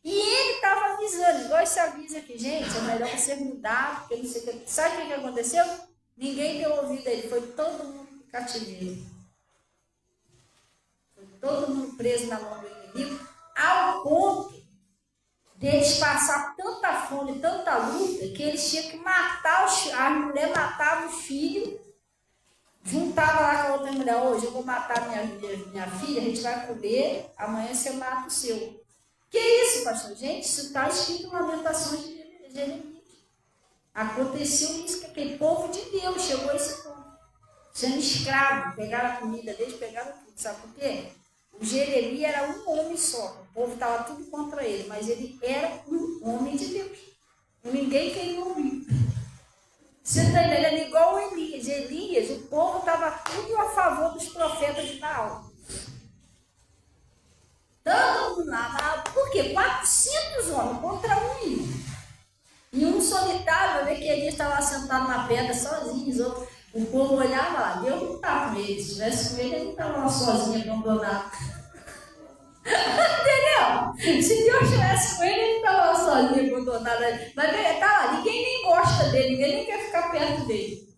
Speaker 1: E ele estava avisando, igual esse aviso aqui, gente, é melhor você mudar, porque não sei o que. Sabe o que aconteceu? Ninguém deu ouvido a ele, foi todo mundo no cativeiro. Foi todo mundo preso na mão do inimigo, ao ponto deles passar tanta fome, tanta luta, que eles tinham que matar a mulher matava o filho, juntava lá com a outra mulher, hoje eu vou matar minha filha, a gente vai comer, amanhã você mata o seu. Que isso, pastor? Gente, isso está escrito em Lamentações de Jeremias. Aconteceu isso com aquele povo de Deus, chegou a esse ponto. Sendo escravo, pegaram a comida deles, pegaram tudo. Sabe por quê? O Jeremias era um homem só. O povo estava tudo contra ele, mas ele era um homem de Deus. Ninguém queria ouvir. Você está entendendo? Igual o Elias. Elias, o povo estava tudo a favor dos profetas de Baal. Todo mundo lá. Por quê? 400 homens contra um. E um solitário, né, que Elias estava sentado na pedra sozinho. O povo olhava lá, Deus não estava com ele. Se estivesse com ele, ele não estava lá sozinho, abandonado. Entendeu? Se Deus estivesse com ele, ele não estava lá sozinho, abandonado. Mas tá lá, ninguém nem gosta dele, ninguém nem quer ficar perto dele.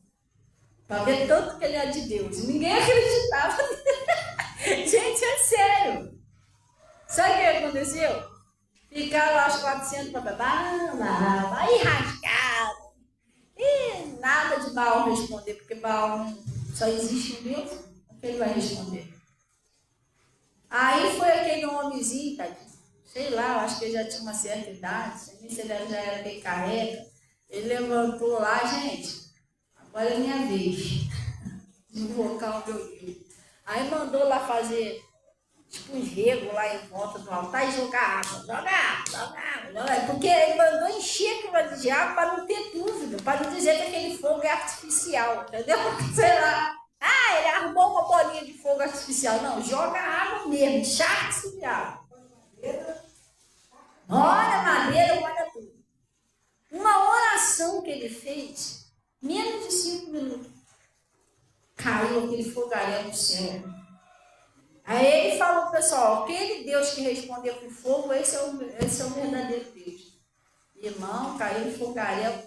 Speaker 1: Para ver tanto que ele é de Deus. Ninguém acreditava. Gente, é sério. Sabe o que aconteceu? Ficaram lá os 400 para aí rasgaram. E nada de Baal responder, porque Baal só existe um Deus, que ele vai responder. Aí foi aquele homenzinho, tadinho, sei lá, eu acho que ele já tinha uma certa idade, se ele já era bem careca. Ele levantou lá, gente, agora é minha vez de invocar o meu Deus. Aí mandou lá fazer tipo um rego lá em volta do altar e jogar água. Joga água. Porque ele mandou encher aquilo de água para não ter dúvida, para não dizer que aquele fogo é artificial, entendeu? Sei lá. Ah, ele arrumou uma bolinha de fogo artificial. Não, joga água mesmo, encharque-se de água. Olha madeira, olha tudo. Uma oração que ele fez, menos de 5 minutos, caiu aquele fogaréu do céu. Aí ele falou, pessoal, aquele Deus que respondeu com fogo, esse é o verdadeiro Deus. Irmão, caiu no fogaréu,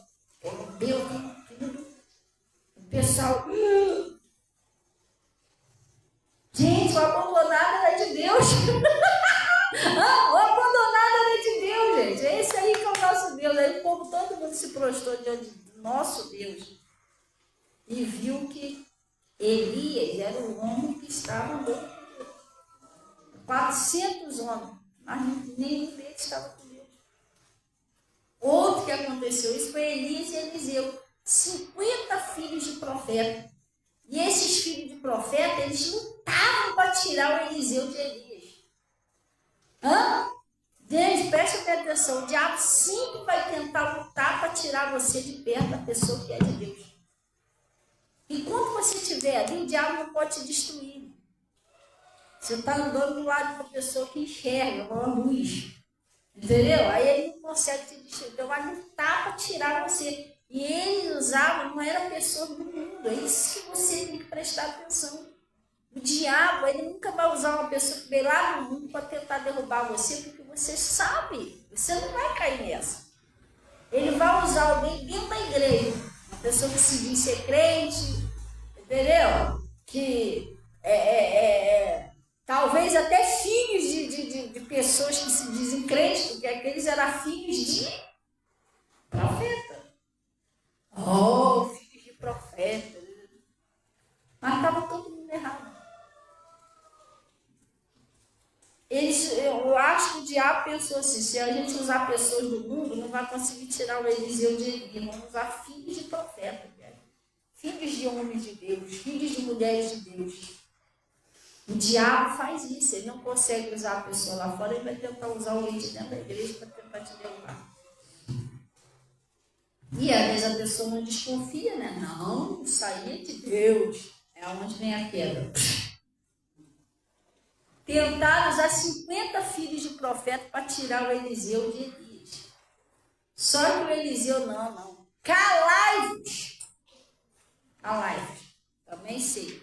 Speaker 1: deu tudo. O pessoal, gente, o abandonado era de Deus. O abandonado era de Deus, gente. É esse aí que é o nosso Deus. Aí o povo, todo mundo se prostrou diante do nosso Deus. E viu que Elias era o homem que estava andando. 400 homens, mas nenhum deles estava com Deus. Outro que aconteceu isso foi Elias e Eliseu, 50 filhos de profeta. E esses filhos de profeta, eles lutavam para tirar o Eliseu de Elias. Gente, preste atenção, o diabo sempre vai tentar lutar para tirar você de perto da pessoa que é de Deus. Enquanto você estiver ali, o diabo não pode te destruir. Você está andando do lado de uma pessoa que enxerga, uma luz. Entendeu? Aí ele não consegue te destruir. Então vai lutar para tirar você. E ele usava, não era pessoa do mundo. É isso que você tem que prestar atenção. O diabo, ele nunca vai usar uma pessoa que veio lá do mundo para tentar derrubar você, porque você sabe, você não vai cair nessa. Ele vai usar alguém dentro da igreja, uma pessoa que se diz ser crente, entendeu? Que talvez até filhos de pessoas que se dizem crentes, porque aqueles eram filhos de profeta. Oh, filhos de profeta. Mas estava todo mundo errado. Eu acho que o diabo pensou assim, se a gente usar pessoas do mundo, não vai conseguir tirar o Eliseu de Elias. Vamos usar filhos de profeta, filhos de homens de Deus, filhos de mulheres de Deus. O diabo faz isso, ele não consegue usar a pessoa lá fora, ele vai tentar usar alguém de dentro da igreja para tentar te derrubar. E às vezes a pessoa não desconfia, né? Não, isso aí é de Deus. É onde vem a queda. Tentaram usar 50 filhos de profeta para tirar o Eliseu de Elias. Só que o Eliseu, não. Calai-vos. Calai-vos. Também sei.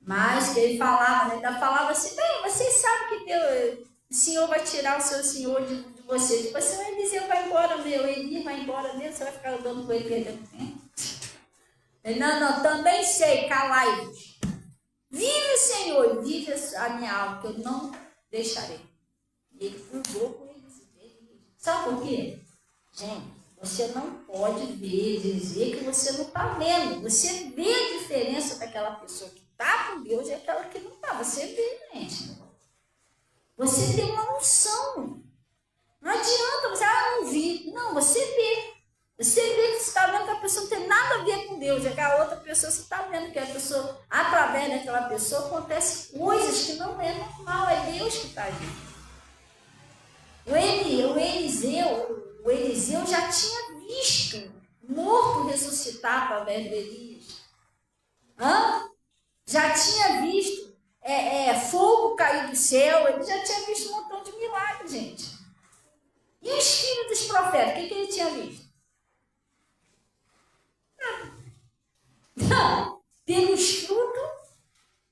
Speaker 1: Mas que ele falava, ainda falava assim, bem, vocês sabem que Deus, o Senhor vai tirar o seu Senhor de vocês. Tipo assim, o Eliseu vai embora, o Elias vai embora mesmo, você vai ficar andando com ele perdendo tempo. Ele, não, também sei, calai-vos. Vive o Senhor, vive a minha alma, que eu não deixarei. E ele pulou com eles. Sabe por quê? Gente, você não pode dizer que você não está vendo. Você vê a diferença daquela pessoa que está com Deus e aquela que não está. Você vê, gente. Você tem uma noção. Não adianta você, não vi. Não, você vê. Você vê que você está vendo que a pessoa não tem nada a ver com Deus. É que a outra pessoa, você está vendo que a pessoa, através daquela pessoa, acontecem coisas que não é normal. É Deus que está agindo. O Eliseu já tinha visto morto ressuscitar através de Elias. Já tinha visto fogo cair do céu. Ele já tinha visto um montão de milagres, gente. E os filhos dos profetas, o que ele tinha visto? Não. Pelos frutos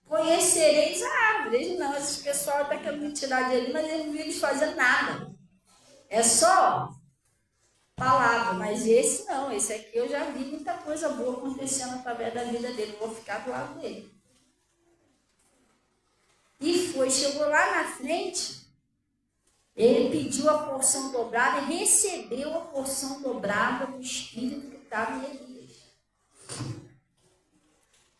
Speaker 1: conhecereis a árvore. Eles não, esses pessoal está querendo me tirar de ali, mas eles não viram eles fazer nada. É só palavra, mas esse não, esse aqui eu já vi muita coisa boa acontecendo através da vida dele, eu vou ficar do lado dele. E chegou lá na frente, ele pediu a porção dobrada e recebeu a porção dobrada do Espírito que estava em Elias.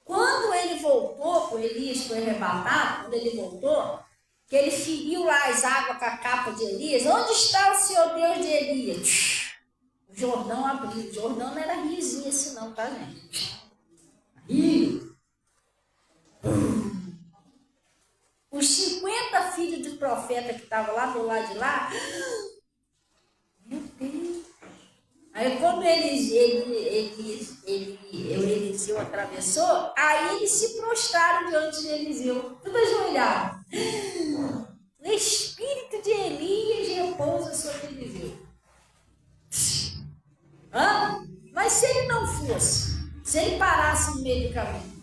Speaker 1: Quando ele voltou, o Elias foi arrebatado, quando ele voltou, que ele feriu lá as águas com a capa de Elias, onde está o Senhor Deus de Elias? O Jordão abriu. O Jordão não era riozinho esse não, tá, gente? Rio. Os 50 filhos do profeta que estavam lá do lado de lá, meu Deus. Aí quando o Eliseu atravessou, aí eles se prostraram diante de Eliseu, tudo ajoelhado. O espírito de Elias repousa sobre Eliseu. Mas se ele não fosse, se ele parasse no meio do caminho,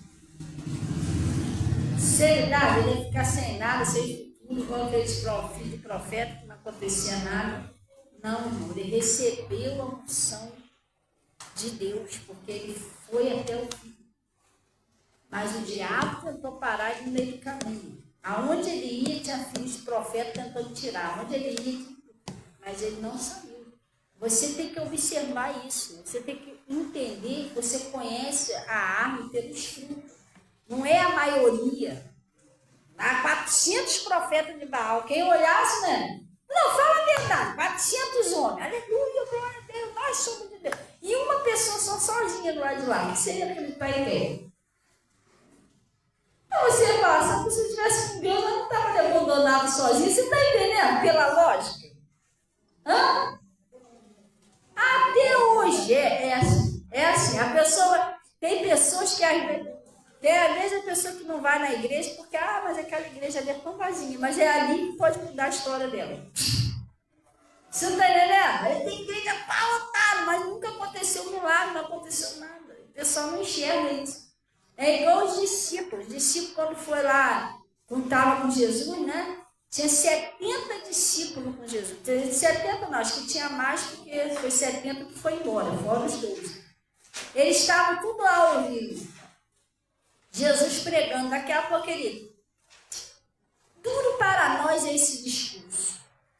Speaker 1: ele ia ficar sem nada, sem tudo, igual aqueles filhos de profeta, que não acontecia nada. Não, irmão, ele recebeu a unção de Deus, porque ele foi até o fim. Mas o diabo tentou parar ele no meio do caminho. Aonde ele ia, tinha filhos de profeta tentando tirar. Aonde ele ia, mas ele não saiu. Você tem que observar isso. Você tem que entender que você conhece a árvore pelos frutos. Não é a maioria. Há 400 profetas de Baal. Quem olhasse, né? Não, fala a verdade. 400 homens. Aleluia, glória a Deus. Nós somos de Deus. E uma pessoa sozinha do lado de lá. O que seria acreditar em quem? Você fala, se a pessoa estivesse com Deus, ela não estava abandonada sozinha. Você está entendendo? Pela lógica. Hã? Até hoje é assim. É assim. A pessoa, tem pessoas que às vezes a pessoa que não vai na igreja porque, mas aquela igreja ali é tão vazia. Mas é ali que pode mudar a história dela. Você não está entendendo? Tem igreja lotada, mas nunca aconteceu um milagre, não aconteceu nada. O pessoal não enxerga isso. É igual os discípulos. Os discípulos, quando foi lá, quando estava com Jesus, né? Tinha 70 discípulos com Jesus. 70 não, acho que tinha mais, porque foi 70 que foi embora, fora os 12. Eles estavam tudo lá ouvindo Jesus pregando. Daqui a pouco ele, duro para nós é esse discurso.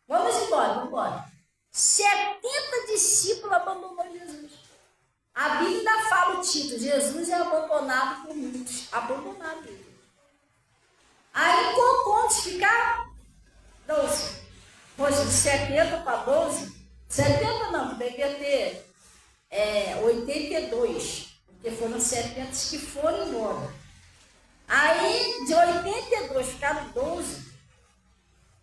Speaker 1: Vamos embora, vamos embora. 70 discípulos abandonou Jesus. A Bíblia ainda fala o título, Jesus é abandonado por muitos. Abandonado. Aí, quantos ficaram? 12. Poxa, de 70 para 12? 70 não, devia ter 82. Porque foram 70 que foram embora. Aí, de 82 ficaram 12.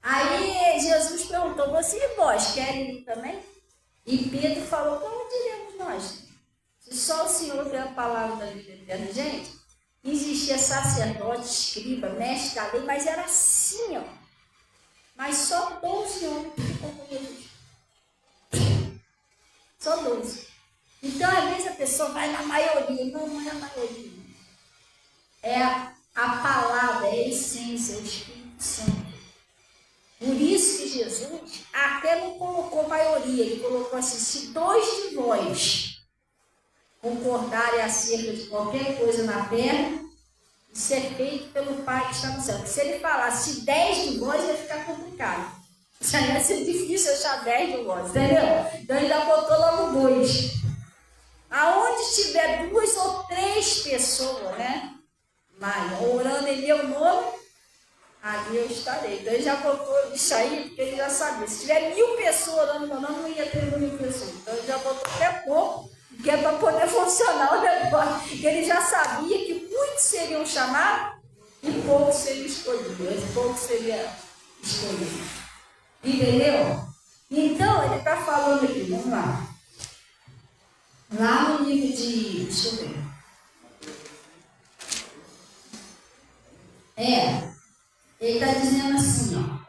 Speaker 1: Aí, Jesus perguntou, você e vós querem ir também? E Pedro falou, para onde iremos nós? Se só o Senhor tem a palavra da vida eterna. Gente, existia sacerdote, escriba, mestre da lei, mas era assim, ó. Mas só 12 homens ficam com Jesus. Só 12. Então, às vezes, a pessoa vai na maioria. Não, não é a maioria. É a palavra, é a essência, é o Espírito Santo. Por isso que Jesus até não colocou maioria. Ele colocou assim, se 2 de vós concordarem acerca de qualquer coisa na terra, isso é feito pelo Pai que está no céu. Se ele falasse 10 de vós, ia ficar complicado. Isso aí ia ser difícil achar 10 de vós, entendeu? Então ele já botou logo 2. Aonde tiver 2 ou 3 pessoas, né? Mas orando em meu nome, ali eu estarei. Então ele já botou isso aí, porque ele já sabia. Se tiver 1000 pessoas orando em meu nome, não ia ter 1000 pessoas. Então ele já botou até pouco, que é para poder funcionar o negócio. Ele já sabia que muitos seriam chamados e poucos seriam escolhidos. Poucos seriam escolhidos. Entendeu? Então, ele está falando aqui, vamos lá. Lá no livro de... Deixa eu ver. Ele está dizendo assim, ó.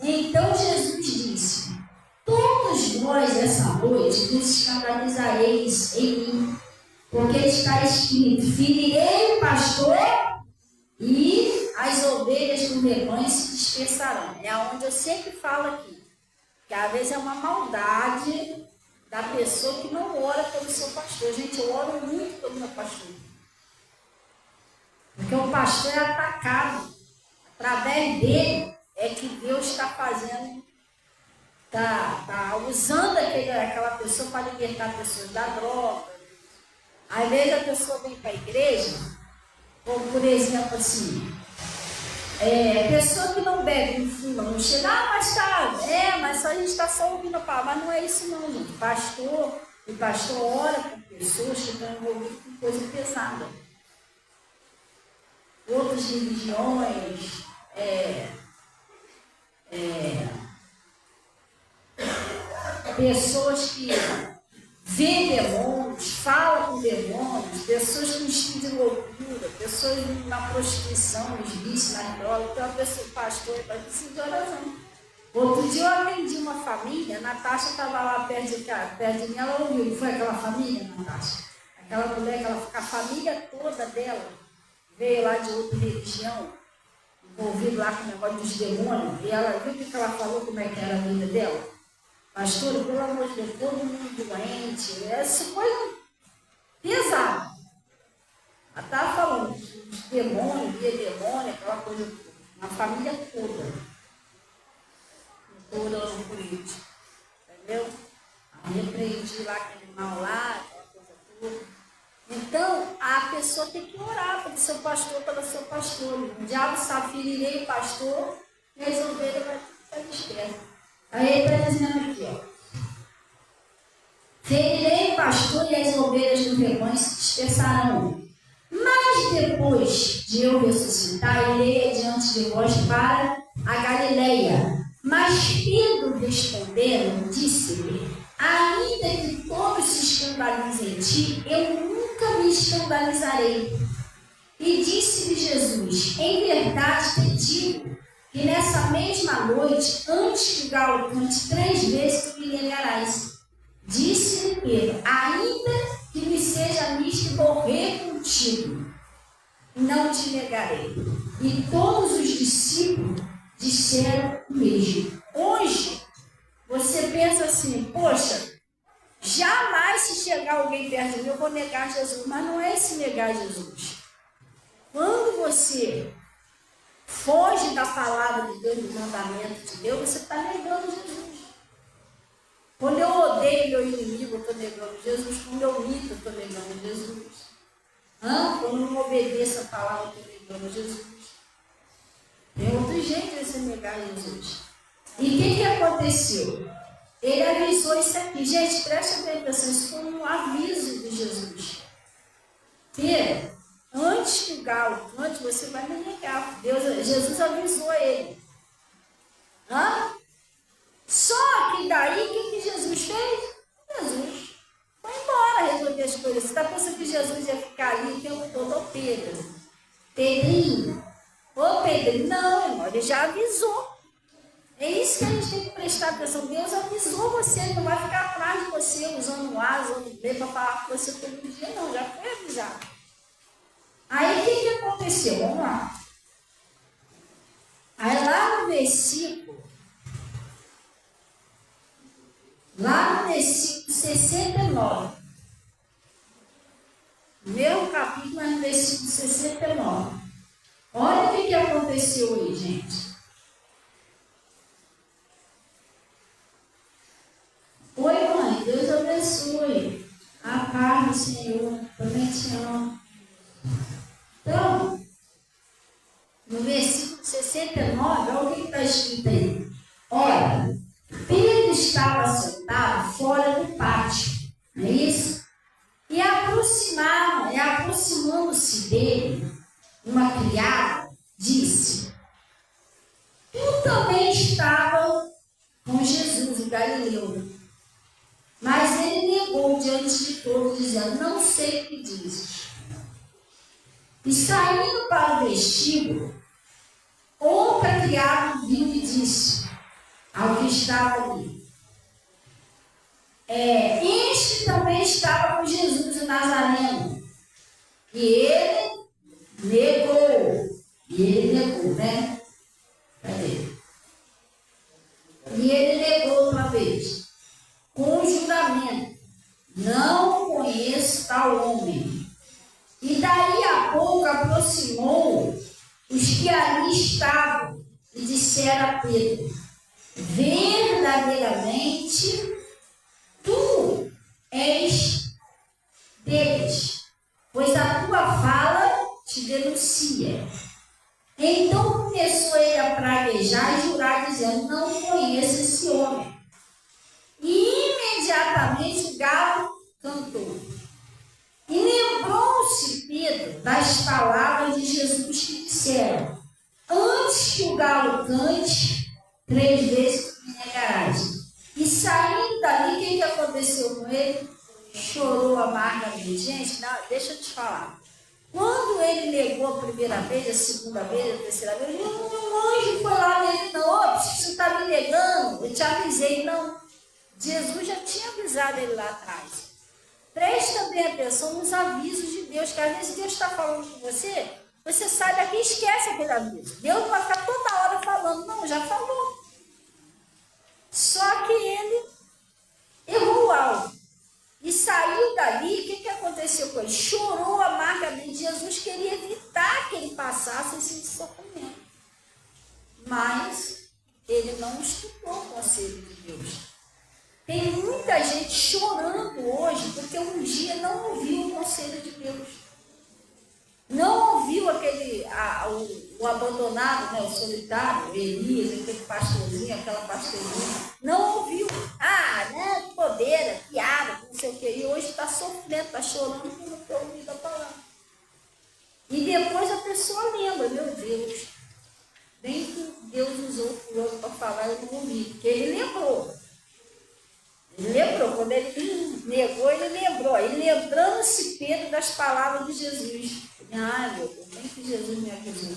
Speaker 1: Então Jesus disse, todos vós essa noite vos escandalizareis em mim, porque está escrito, ferirei o pastor e as ovelhas do rebanho se dispersarão. É onde eu sempre falo aqui, que às vezes é uma maldade da pessoa que não ora pelo seu pastor. Gente, eu oro muito pelo meu pastor. Porque o pastor é atacado. Através dele é que Deus está fazendo, está usando aquela pessoa para libertar pessoas da droga. Às vezes a pessoa vem para a igreja, como por exemplo assim, pessoa que não bebe, não fuma, não chega, mas tá, mas a gente está só ouvindo a palavra, mas não é isso não, gente. O pastor ora por pessoas que estão envolvidas com coisa pesada. Outras religiões, pessoas que veem demônios, falam com demônios, pessoas com estilo de loucura, pessoas na prostituição, nos vícios, na droga. Então a pessoa, pastor, vai precisar de oração. Outro dia eu atendi uma família, a Natasha estava lá perto de mim, ela ouviu, não foi aquela família, Natasha? Aquela mulher, a família toda dela veio lá de outra religião, envolvido lá com o negócio dos demônios, e ela viu o que ela falou, como é que era a vida dela. Pastor, pelo amor de Deus, todo mundo doente, essa coisa pesada. Ela estava falando dos demônios, via demônio, aquela coisa toda, uma família toda. Estou orando por isso, entendeu? Aí repreendi lá aquele mal lá, aquela coisa toda. Então, a pessoa tem que orar pelo seu pastor, pelo seu pastor. O diabo sabe, ferirei o pastor E as ovelhas vão ficar dispersas. Aí ele está dizendo aqui, ó. Ferirei o pastor e as ovelhas do rebanho se dispersarão. Mas depois de eu ressuscitar, irei adiante de vós para a Galileia. Mas Pedro respondendo, disse-lhe, ainda que todos se escandalizem em ti, eu nunca me escandalizarei. E disse-lhe Jesus, em verdade te digo, que nessa mesma noite, antes que o galo cante 3 vezes, tu me negarás. Disse-lhe Pedro, ainda que me seja misto morrer contigo, não te negarei. E todos os discípulos disseram o mesmo. Hoje, você pensa assim, poxa, jamais se chegar alguém perto de mim, eu vou negar Jesus. Mas não é esse negar Jesus. Quando você foge da palavra de Deus, do mandamento de Deus, você está negando Jesus. Quando eu odeio meu inimigo, eu estou negando Jesus. Quando eu minto, eu estou negando Jesus. Quando eu não obedeço a palavra, eu estou negando Jesus. Tem outro jeito de você negar Jesus. E o que aconteceu? Ele avisou isso aqui. Gente, preste atenção, isso foi um aviso de Jesus. Pedro, antes que o galo cante, você vai me negar. Jesus avisou ele. Só que daí, o que Jesus fez? Jesus foi embora resolver as coisas. Você está pensando que Jesus ia ficar ali o tempo todo? Ô Pedro, Pedrinho, ô Pedro, não, irmão, ele já avisou. É isso que a gente tem que prestar atenção. Deus avisou você, ele não vai ficar atrás de você, usando A, usando B para falar com você todo dia, não, já foi avisado. Aí o que aconteceu? Vamos lá. Aí lá no versículo 69. Meu capítulo é no versículo 69. Olha o que aconteceu aí, gente. Oi, mãe, Deus abençoe. A paz do Senhor, também te amo. Então, no versículo 69, olha o que está escrito aí. Olha, Pedro estava sentado fora do pátio, não é isso? E aproximando-se dele, uma criada disse, tu também estava com Jesus, o Galileu. Mas ele negou diante de todos, dizendo, não sei o que dizes. E saindo para o vestíbulo, outra criada viu e disse ao que estava ali, este também estava com Jesus o Nazareno. E ele negou, né? Cadê? E ele negou uma vez, com juramento, não conheço tal homem. E daí a pouco aproximou os que ali estavam e disseram a Pedro, verdadeiramente tu és deles, pois a tua fala te denuncia. Então começou ele a praguejar e jurar, dizendo, não conheço esse homem. E imediatamente o galo cantou. E lembrou-se Pedro das palavras de Jesus que disseram, antes que o galo cante, 3 vezes tu me negarás. E saindo dali, o que aconteceu com ele? Chorou amargamente. Gente, não, deixa eu te falar. Quando ele negou a primeira vez, a segunda vez, a terceira vez, um anjo foi lá nele, não, você está me negando, eu te avisei, não. Jesus já tinha avisado ele lá atrás. Presta bem atenção nos avisos de Deus, que às vezes Deus está falando com você, você sai daqui e esquece aquele aviso. Deus não vai ficar toda hora falando, não, já falou. Só que ele errou o alvo. E saiu dali, o que aconteceu com ele? Chorou amargamente. Jesus queria evitar que ele passasse esse sofrimento. Mas ele não estudou o conselho de Deus. Tem muita gente chorando hoje porque um dia não ouviu o conselho de Deus. Não ouviu o abandonado, né, o solitário, o Elias, aquele pastorzinho, aquela pastorinha, não ouviu. Né, bobeira, piada, não sei o quê. E hoje está sofrendo, está chorando por não ter ouvido a palavra. E depois a pessoa lembra, meu Deus, bem que Deus usou o fulano para falar, eu não ouvi, porque ele lembrou. Ele lembrou, quando ele negou, ele lembrou. E lembrando-se Pedro das palavras de Jesus. Ai, meu Deus, nem que Jesus me avisou.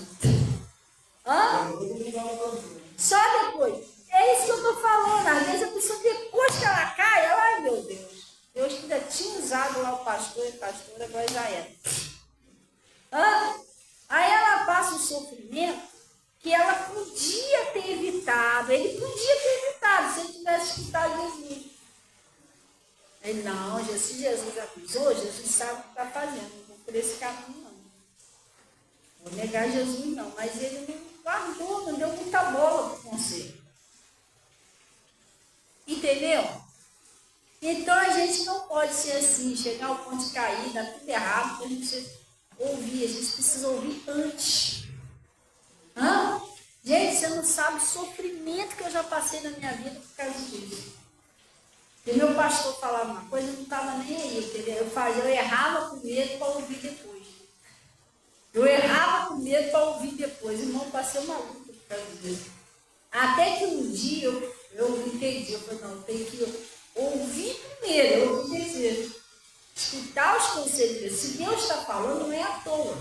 Speaker 1: Só depois. É isso que eu estou falando. Às vezes a pessoa, depois que ela cai, ela, ai meu Deus. Deus que ainda tinha usado lá o pastor e pastora, agora já era. Aí ela passa um sofrimento que ela podia ter evitado. Ele podia ter evitado se ele tivesse escutado Jesus. Ele, não, se Jesus avisou, Jesus sabe o que está fazendo. Não vou por esse caminho, não. Vou negar Jesus, não. Mas ele não guardou, não deu muita bola para o conselho. Entendeu? Então a gente não pode ser assim, chegar ao ponto de cair, dar tudo errado, para a gente ouvir. A gente precisa ouvir antes. Gente, você não sabe o sofrimento que eu já passei na minha vida por causa disso. E meu pastor falava uma coisa, eu não estava nem aí, entendeu? Eu errava com medo para ouvir depois. Eu errava com medo para ouvir depois. Irmão, passei uma luta por causa disso. Até que um dia eu entendi, eu falei, não, eu tenho que ouvir primeiro, ouvir depois. Escutar os conselhos de Deus. Se Deus está falando, não é à toa.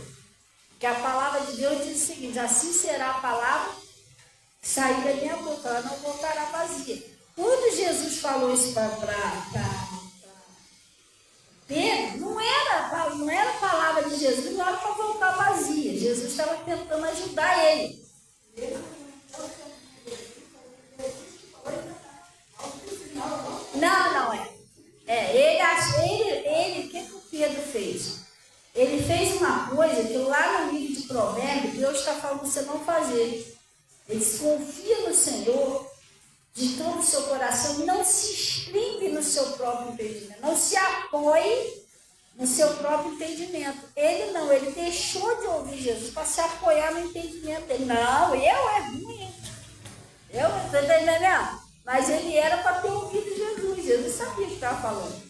Speaker 1: Porque a palavra de Deus diz o seguinte, assim será a palavra que sair da minha boca, ela não voltará vazia. Quando Jesus falou isso para Pedro, não era a palavra de Jesus, não era para voltar vazia. Jesus estava tentando ajudar ele. Não é. O que o Pedro fez? Ele fez uma coisa que lá no livro de Provérbios, Deus está falando para você não fazer. Ele se confia no Senhor de todo o seu coração, não se estribe no seu próprio entendimento, não se apoie no seu próprio entendimento. Ele deixou de ouvir Jesus para se apoiar no entendimento dele. Não, é ruim. Você está entendendo? Mas ele era para ter ouvido Jesus sabia o que estava falando.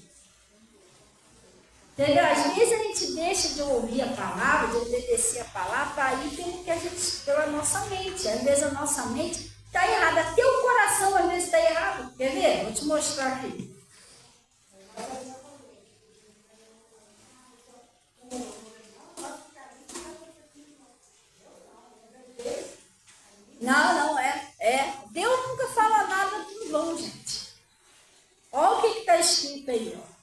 Speaker 1: Entendeu? Às vezes a gente deixa de ouvir a palavra, de obedecer a palavra, para ir pela nossa mente. Às vezes a nossa mente está errada. Até o coração às vezes está errado. Quer ver? Vou te mostrar aqui. Não é. Deus nunca fala nada em vão, gente. Olha o que está escrito aí, ó.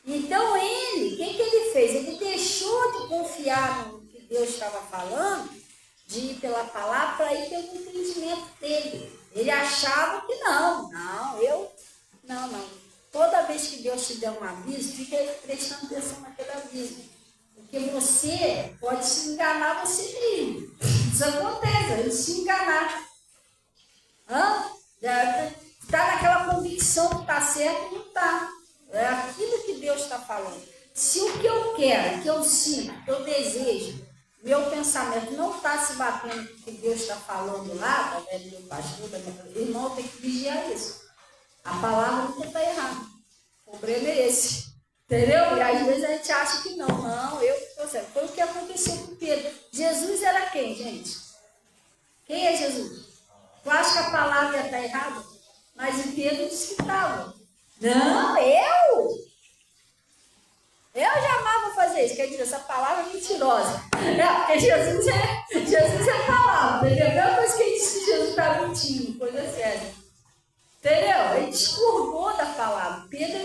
Speaker 1: Então o que ele fez? Ele deixou de confiar no que Deus estava falando, de ir pela palavra, para ir pelo entendimento dele. Ele achava que não. Toda vez que Deus te der um aviso, fica prestando atenção naquele aviso. Porque você pode se enganar você mesmo. Isso acontece, ele se enganar. Está naquela convicção que está certo e não está. É aquilo que Deus está falando. Se o que eu quero, que eu sinto, que eu desejo, meu pensamento não está se batendo com o que Deus está falando lá, através do meu pastor, irmão, tem que vigiar isso. A palavra nunca está errada. O problema é esse. Entendeu? E às vezes a gente acha que não, eu estou certo. Foi o que aconteceu com Pedro. Jesus era quem, gente? Quem é Jesus? Tu acha que a palavra ia estar errada? Mas o Pedro disse que estava. Não, eu jamais vou fazer isso. Quer dizer, essa palavra é mentirosa. Porque Jesus é palavra. Entendeu? A mesma coisa que ele disse que Jesus está mentindo, coisa séria. Entendeu? Ele discordou da palavra. Pedro,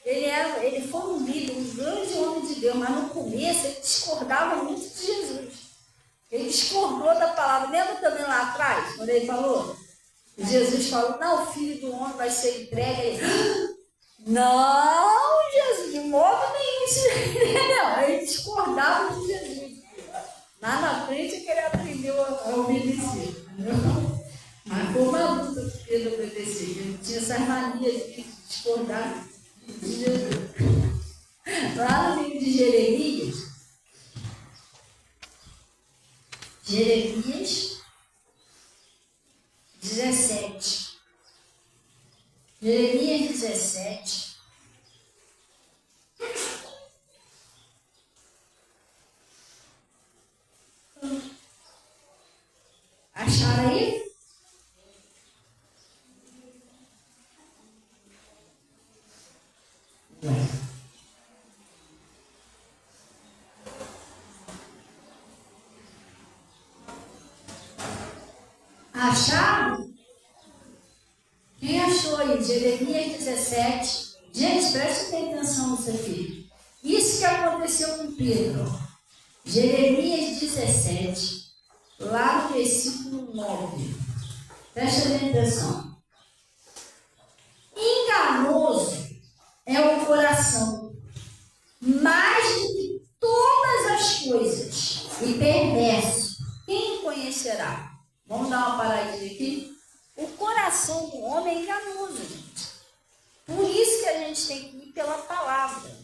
Speaker 1: ele foi um líder, um grande homem de Deus, mas no começo ele discordava muito de Jesus. Ele discordou da palavra. Lembra também lá atrás, quando ele falou? Jesus falou, não, o filho do homem vai ser entregue. Não, Jesus, de modo nenhum. Não, ele discordava de Jesus. Lá na frente é que ele aprendeu a obedecer. Mas foi uma luta que ele obedeceu. Ele tinha essas manias de discordar de Jesus. Lá no livro de Jeremias. Jeremias 17. Jeremias 17. Acharam aí? Acharam? Quem achou aí? Jeremias 17. Gente, preste atenção nisso aqui. Isso que aconteceu com Pedro. Jeremias 17, lá no versículo 9. Preste atenção. Enganoso é o coração, mais do que todas as coisas, e perverso. Quem conhecerá? Vamos dar uma paradinha aqui. O coração do homem é enganoso, gente. Por isso que a gente tem que ir pela palavra.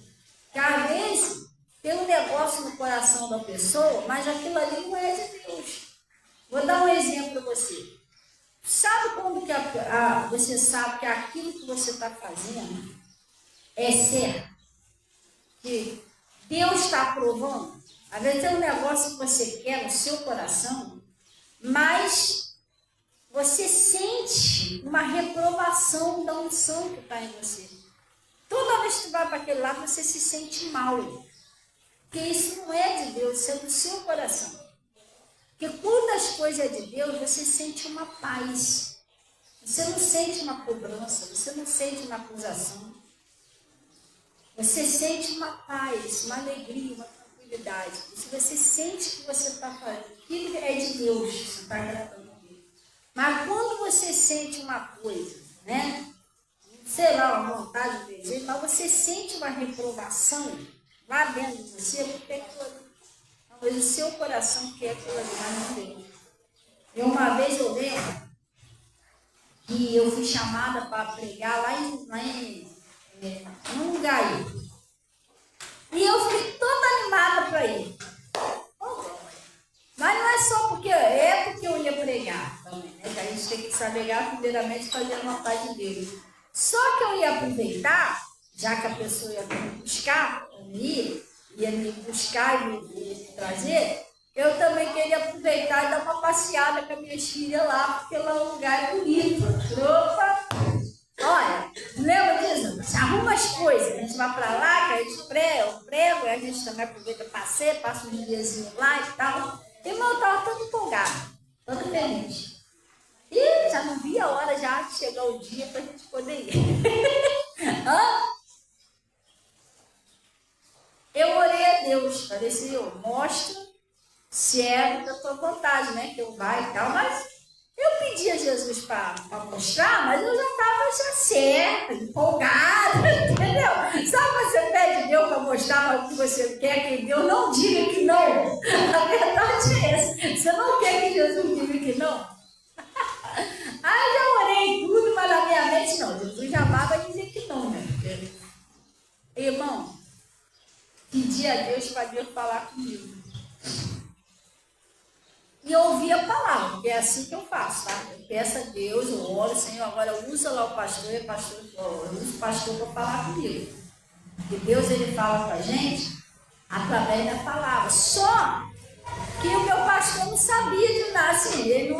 Speaker 1: Que às vezes tem um negócio no coração da pessoa, mas aquilo ali não é de Deus. Vou dar um exemplo para você. Sabe quando que você sabe que aquilo que você está fazendo é certo? Que Deus está aprovando? Às vezes é um negócio que você quer no seu coração, mas você sente uma reprovação da unção que está em você. Toda vez que você vai para aquele lado, você se sente mal. Porque isso não é de Deus, isso é do seu coração. Porque quando as coisas é de Deus, você sente uma paz. Você não sente uma cobrança, você não sente uma acusação. Você sente uma paz, uma alegria, uma tranquilidade. Se você sente que você está fazendo, aquilo é de Deus, você está agradando a Deus. Mas quando você sente uma coisa, né? Sei lá, uma vontade, um desejo, mas você sente uma reprovação lá dentro de você, porque aquilo ali. Talvez o seu coração quer aquilo ali, mas não tem. Uma vez eu lembro que eu fui chamada para pregar lá num lugar aí. E eu fiquei toda animada para ir. Mas não é só porque eu ia pregar também, né? Que a gente tem que se alegrar primeiramente fazer a vontade de Deus. Só que eu ia aproveitar, já que a pessoa ia me buscar, ia me buscar e me trazer, eu também queria aproveitar e dar uma passeada com as minhas filhas lá, porque lá o lugar é bonito. Opa! Olha, lembra disso? Você arruma as coisas, a gente vai pra lá, que a gente prego, a gente também aproveita passeio, passa uns diazinhos lá e tal. Irmão, eu tava todo empolgado, todo feliz. E já não vi a hora já de chegar o dia pra gente poder ir. Eu orei a Deus, falei, Senhor, mostra se é da tua vontade, né? Que eu vá e tal, mas eu pedi a Jesus para mostrar, mas eu já estava certa, empolgada, entendeu? Sabe você pede a Deus para mostrar o que você quer que Deus não diga que não? A verdade é essa. Você não quer que Jesus diga que não? Ah, já orei tudo, mas na minha mente não. Jesus jamais vai dizer que não, né? Irmão, pedi a Deus para Deus falar comigo. E ouvir a palavra, porque é assim que eu faço, tá? Eu peço a Deus, eu oro, Senhor, agora usa lá o pastor, usa o pastor para falar comigo. Porque Deus, ele fala com a gente através da palavra. Só que o meu pastor não sabia de nada, assim, ele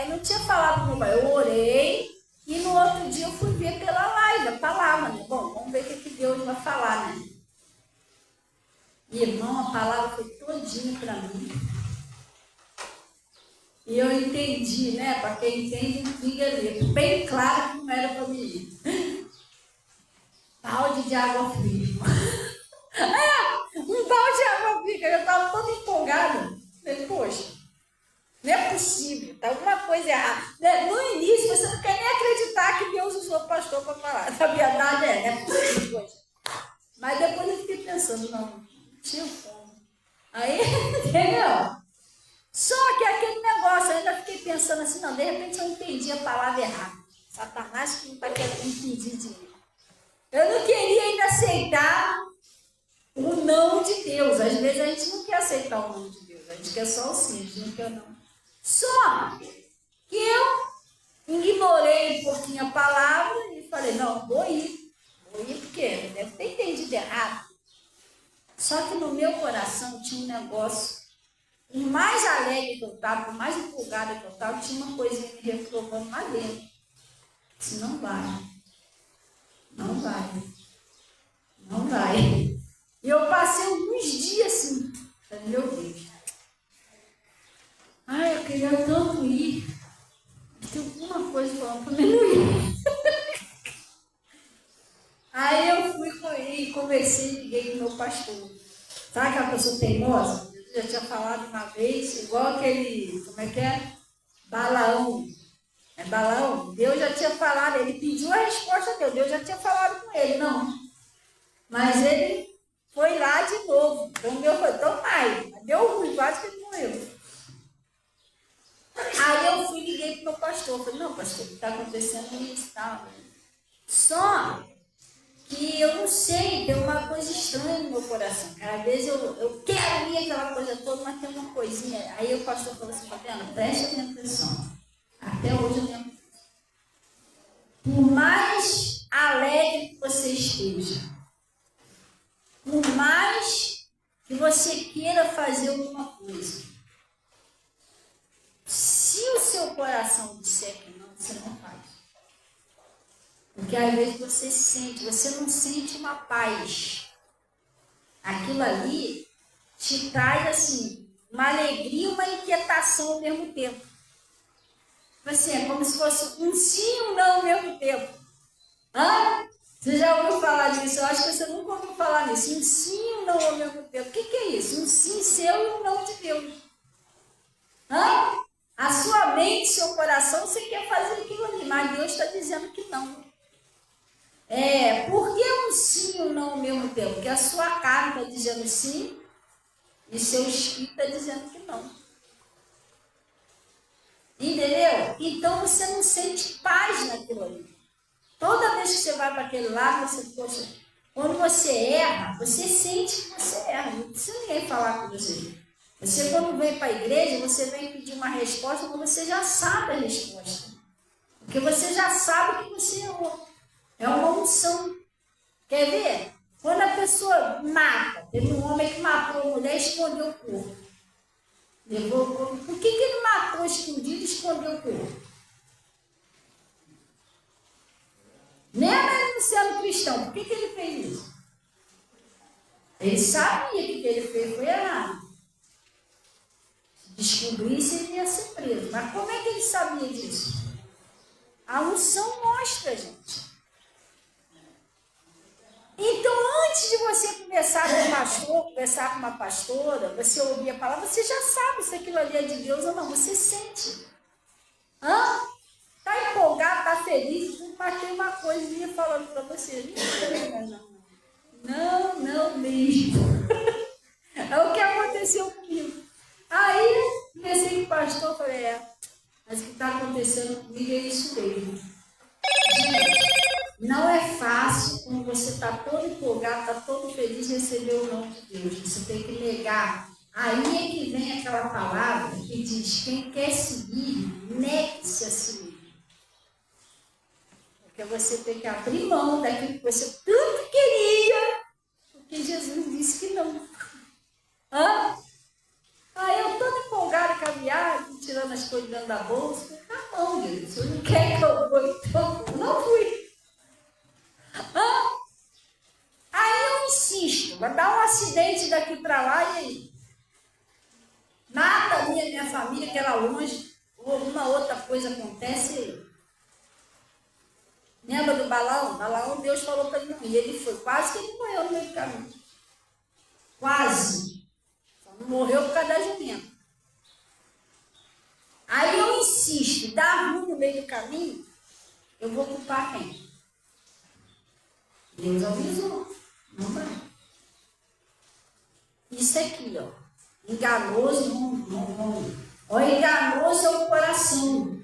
Speaker 1: não tinha falado com o meu pai. Eu orei e no outro dia eu fui ver pela live a palavra, né? Bom, vamos ver o que Deus vai falar, né? Irmão, a palavra foi todinha para mim. E eu entendi, né? Para quem entende, diga ali. Bem claro que não era para mim ir. Balde de água fria. Um balde de água fria. Eu estava toda empolgada. Falei, poxa, não é possível. Tá alguma coisa errada. No início, você não quer nem acreditar que Deus usou o pastor para falar. A verdade é possível. Mas depois eu fiquei pensando, não tinha como. Aí, entendeu? Só que aquele negócio, eu ainda fiquei pensando assim, não, de repente eu entendi a palavra errada. Satanás que não está querendo impedir de mim. Eu não queria ainda aceitar o não de Deus. Às vezes a gente não quer aceitar o não de Deus, a gente quer só o sim, a gente não quer o não. Só que eu ignorei um pouquinho a palavra e falei, não, vou ir porque deve ter entendido errado. Só que no meu coração tinha um negócio, por mais alegre que eu estava, por mais empolgada que eu estava, tinha uma coisinha me reprovando lá dentro. Disse, não vai, não vai, não vai. E eu passei alguns dias assim, falei, meu Deus, ai, eu queria tanto ir, tem alguma coisa falando para mim não ir. Aí eu fui e conversei, liguei com o meu pastor. Sabe aquela pessoa teimosa? Eu já tinha falado uma vez, igual aquele, como é que é? Balaão. É Balaão? Deus já tinha falado, ele pediu a resposta dele, Deus já tinha falado com ele, não. Mas ele foi lá de novo. Então o meu foi tão mais. Deu ruim, quase que ele morreu. Aí eu fui e liguei para o meu pastor. Falei, não, pastor, o que está acontecendo isso, tá? Só que eu não sei, tem uma coisa estranha no meu coração. Às vezes eu quero ir aquela coisa toda, mas tem uma coisinha. Aí o pastor falou assim, Fabiana, preste atenção. Até hoje eu lembro. Por mais alegre que você esteja, por mais que você queira fazer alguma coisa, se o seu coração disser que não, você não faz. Porque às vezes você não sente uma paz. Aquilo ali te traz assim, uma alegria e uma inquietação ao mesmo tempo. Assim, é como se fosse um sim e um não ao mesmo tempo. Hã? Você já ouviu falar disso? Eu acho que você nunca ouviu falar nisso. Um sim e um não ao mesmo tempo. O que é isso? Um sim seu e um não de Deus. Hã? A sua mente, seu coração, você quer fazer aquilo ali, mas Deus está dizendo que não. Por que um sim e um não ao mesmo tempo? Porque a sua carne está dizendo sim e seu espírito está dizendo que não. Entendeu? Então você não sente paz naquilo ali. Toda vez que você vai para aquele lado, quando você erra, você sente que você erra. Não precisa ninguém falar com você. Você, quando vem para a igreja, você vem pedir uma resposta, mas você já sabe a resposta. Porque você já sabe que você errou. É uma unção. Quer ver? Quando a pessoa mata, teve um homem que matou a mulher e escondeu o corpo. Levou o corpo. Por que ele matou escondido e escondeu o corpo? Mesmo ele sendo cristão, por que ele fez isso? Ele sabia que o que ele fez foi errado. Se descobrisse, ele ia ser preso. Mas como é que ele sabia disso? A unção mostra, gente. Então, antes de você conversar com um pastor, conversar com uma pastora, você ouvir a palavra, você já sabe se aquilo ali é de Deus ou não. Você sente. Está empolgado, está feliz, mas tem uma coisinha falando para você. Não mesmo. É o que aconteceu comigo. Aí, comecei com o pastor, falei, mas o que está acontecendo comigo é isso mesmo. Gente, não é fácil quando você está todo empolgado, está todo feliz receber o nome de Deus. Você tem que negar. Aí é que vem aquela palavra que diz, quem quer seguir, negue-se a si mesmo. Porque você tem que abrir mão daquilo que você tanto queria, porque Jesus disse que não. Aí eu toda empolgada com a viagem, tirando as coisas dentro da bolsa. Tá bom, Jesus, você não quer que eu vou, então não fui. Aí eu insisto, vai dar um acidente daqui para lá e aí? Nada minha família, que era longe, ou alguma outra coisa acontece aí. Lembra do Balaão? Balaão, Deus falou para ele não ir. Ele foi, quase que ele morreu no meio do caminho. Quase. Só não morreu por causa da jumenta. Aí eu insisto, dá ruim no meio do caminho, eu vou culpar quem? Deus avisou. Não vai. Isso aqui, ó. Enganoso, ó, enganoso é o coração.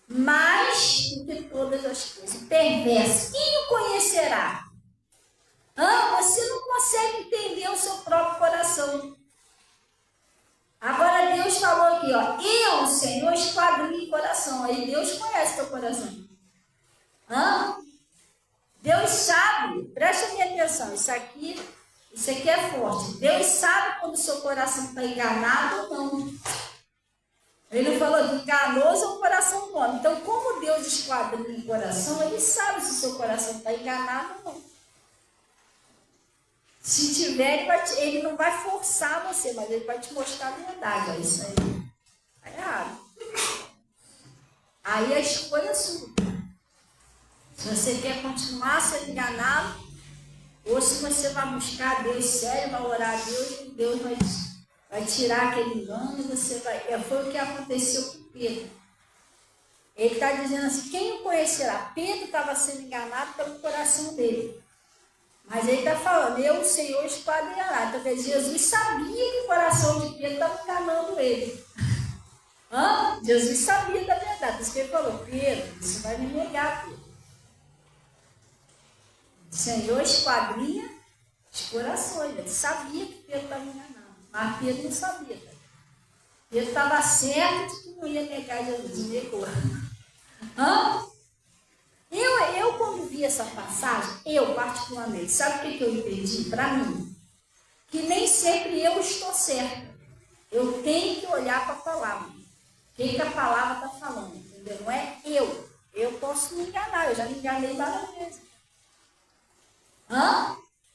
Speaker 1: Mais do que todas as coisas. Perverso. Quem o conhecerá? Você não consegue entender o seu próprio coração. Agora Deus falou aqui, ó, eu, Senhor, esquadrinho o coração. Aí Deus conhece teu coração. Deus sabe, presta minha atenção, isso aqui é forte. Deus sabe quando o seu coração está enganado ou não. Ele não falou que enganoso é o coração do homem. Então, como Deus esquadrinha o coração, ele sabe se o seu coração está enganado ou não. Se tiver, ele não vai forçar você, mas ele vai te mostrar a verdade. Ó, isso aí está errado. Aí a escolha é sua. Se você quer continuar sendo enganado, ou se você vai buscar Deus sério, vai orar a Deus, e Deus vai tirar aquele engano, e você vai... Foi o que aconteceu com Pedro. Ele está dizendo assim, quem o conhecerá? Pedro estava sendo enganado pelo coração dele. Mas ele está falando, eu, o Senhor, esquadrinhará. Então, quer dizer, Jesus sabia que o coração de Pedro estava enganando ele. Jesus sabia da verdade. Por isso que ele falou, Pedro, você vai me negar, Pedro. O Senhor esquadrinha os corações. Ele sabia que Pedro estava enganado. Mas Pedro não sabia. Pedro estava certo de que não ia negar Jesus. Negou. Eu, quando vi essa passagem, eu particularmente, sabe o que eu entendi? Para mim, que nem sempre eu estou certa. Eu tenho que olhar para a palavra. O que a palavra está falando, entendeu? Não é eu. Eu posso me enganar, eu já me enganei várias vezes.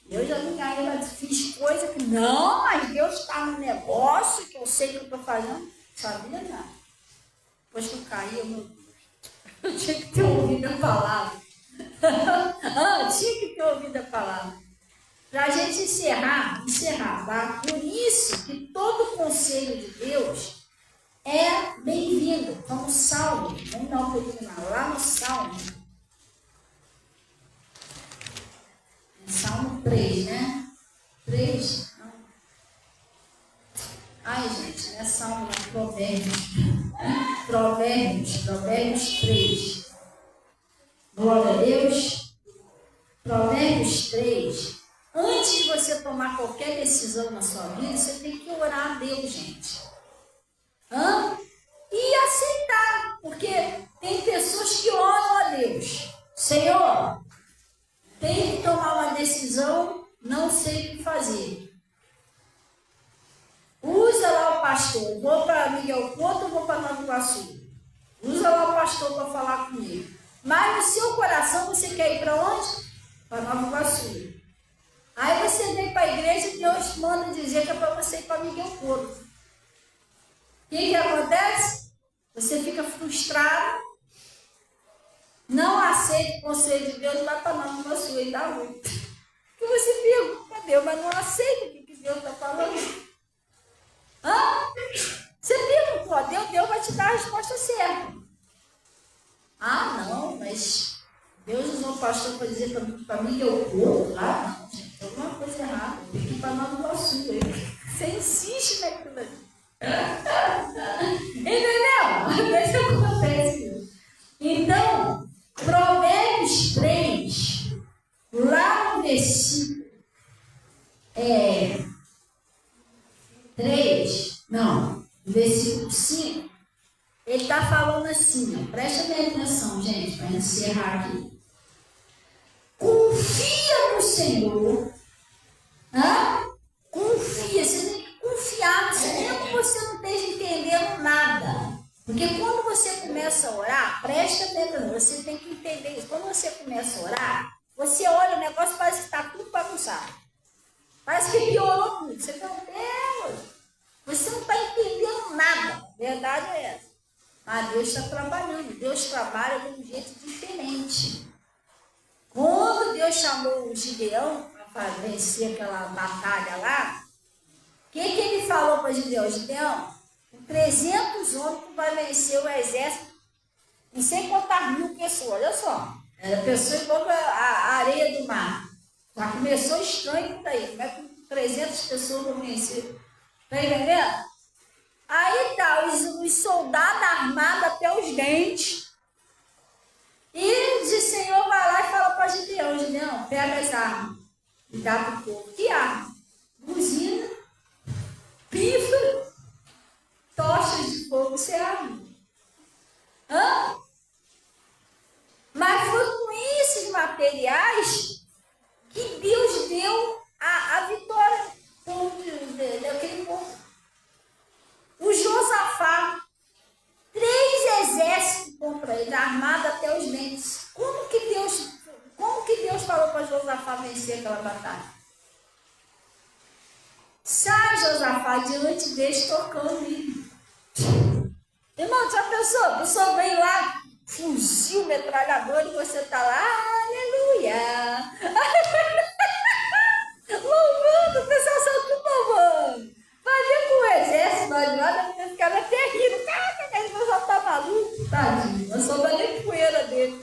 Speaker 1: Eu já me enganei, mas fiz coisa que não, mas Deus está no negócio, que eu sei que eu estou fazendo. Não sabia nada. Depois que eu caí, eu tinha que ter ouvido a palavra. Tinha que ter ouvido a palavra. Para a gente encerrar, tá? Por isso que todo conselho de Deus é bem-vindo. Então, o Salmo, vamos dar um pouquinho lá no Salmo. Salmo 3, né? 3? Não. Ai, gente, não é Salmo, não, Provérbios 3. Glória a Deus. Provérbios 3. Antes de você tomar qualquer decisão na sua vida, você tem que orar a Deus, gente. E aceitar, porque tem pessoas que oram a Deus. Senhor, tenho que tomar uma decisão, não sei o que fazer. Usa lá o pastor, vou para Miguel Couto ou vou para Nova Iguaçu? Usa lá o pastor para falar comigo. Mas no seu coração você quer ir para onde? Para Nova Iguaçu. Aí você vem para a igreja e Deus manda dizer que é para você ir para Miguel Couto. O que acontece? Você fica frustrado, não aceita o conselho de Deus e vai para Nova Iguaçu e dá ruim. E você pergunta a Deus, mas não aceita o que Deus está falando. Você perguntou a Deus, Deus vai te dar a resposta certa. Não, mas Deus usou o pastor para dizer para mim que eu corro lá. Não, gente, tem alguma coisa errada. Tem que ir para Nova Iguaçu. Você insiste naquilo ali. Entendeu? Isso acontece. Então, Provérbios 3, lá no versículo 3, não, no versículo 5, ele está falando assim, ó, presta bem atenção, gente, para encerrar aqui. Confia no Senhor. Confia, você tem que confiar no Senhor, mesmo que você não esteja entendendo nada. Porque quando você começa a orar, presta atenção, você tem que entender isso. Quando você começa a orar, você olha o negócio, parece que está tudo bagunçado. Parece que piorou tudo. Você fala, você não está entendendo nada. A verdade é essa. Mas Deus está trabalhando. Deus trabalha de um jeito diferente. Quando Deus chamou o Gideão para vencer aquela batalha lá, o que ele falou para Gideão? Gideão, com 300 homens tu vai vencer o exército, não sei quantas mil pessoas, olha só. Era pessoa igual a areia do mar. Já começou estranho por aí, como é que 300 pessoas vão vencer? Está entendendo? Aí tá, os soldados armados até os dentes. E o Senhor vai lá e fala para Gideão, Gideão, pega as armas. e dá para o povo. Que arma? Buzina, pifa, tochas de fogo, você arma. Hã? Mas foi com esses materiais que Deus deu a vitória daquele povo. O Josafá, 3 exércitos contra ele, armado até os dentes. Como que Deus falou para Josafá vencer aquela batalha? Sai, Josafá, diante deles tocando hino. Irmão, já pensou? A pessoa vem lá, fuzil, metralhador, e você está lá, aleluia. Louvando, o pessoal só tudo louvando. Vai ver com o exército lá de lá, deve ficar até rindo. Caraca, esse pessoal tá maluco. Tadinho, não sobra nem poeira dele.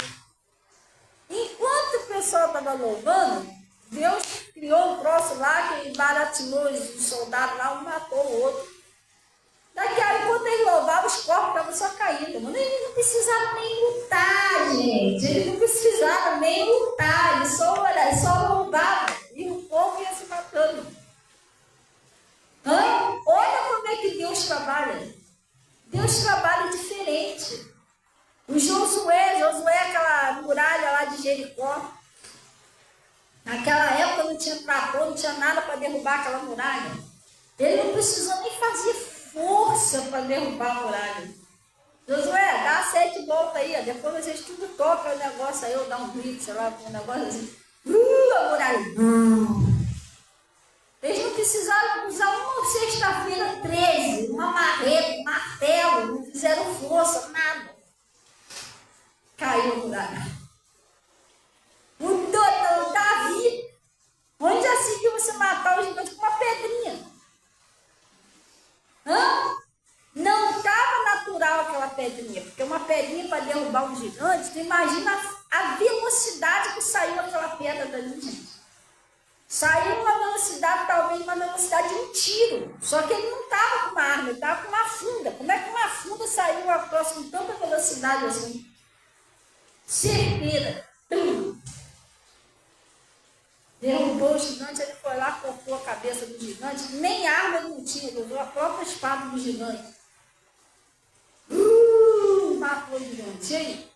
Speaker 1: Enquanto o pessoal estava louvando, Deus criou um troço lá que barateou os soldados lá, um matou o outro. Daqui a pouco, quando eles louvavam, os corpos estavam só caindo. Eles não precisavam nem lutar, gente. Eles não precisavam nem lutar. Eles só louvavam. E o povo ia se matando. Olha como é que Deus trabalha. Deus trabalha diferente. O Josué, aquela muralha lá de Jericó. Naquela época não tinha trator, não tinha nada para derrubar aquela muralha. Ele não precisou nem fazer força para derrubar a muralha. Josué, dá 7 voltas aí, ó. Depois vocês tudo tocam o negócio aí, eu dar um grito, sei lá, um negócio assim. A muralha. Eles não precisaram usar uma sexta-feira 13, uma marreta, um martelo, não fizeram força, nada. Caiu a muralha. O Davi, onde já se viu você matar os gigantes com uma pedrinha? Não estava natural aquela pedrinha, porque uma pedrinha para derrubar um gigante, tu imagina a velocidade que saiu aquela pedra dali, gente. Saiu uma velocidade, talvez uma velocidade de um tiro. Só que ele não estava com uma arma, ele estava com uma funda. Como é que uma funda saiu a próxima com tanta velocidade assim? Certeira. Derrubou o gigante, ele foi lá, cortou a cabeça do gigante. Nem arma ele não tinha, ele usou a própria espada do gigante. Matou o gigante. E aí?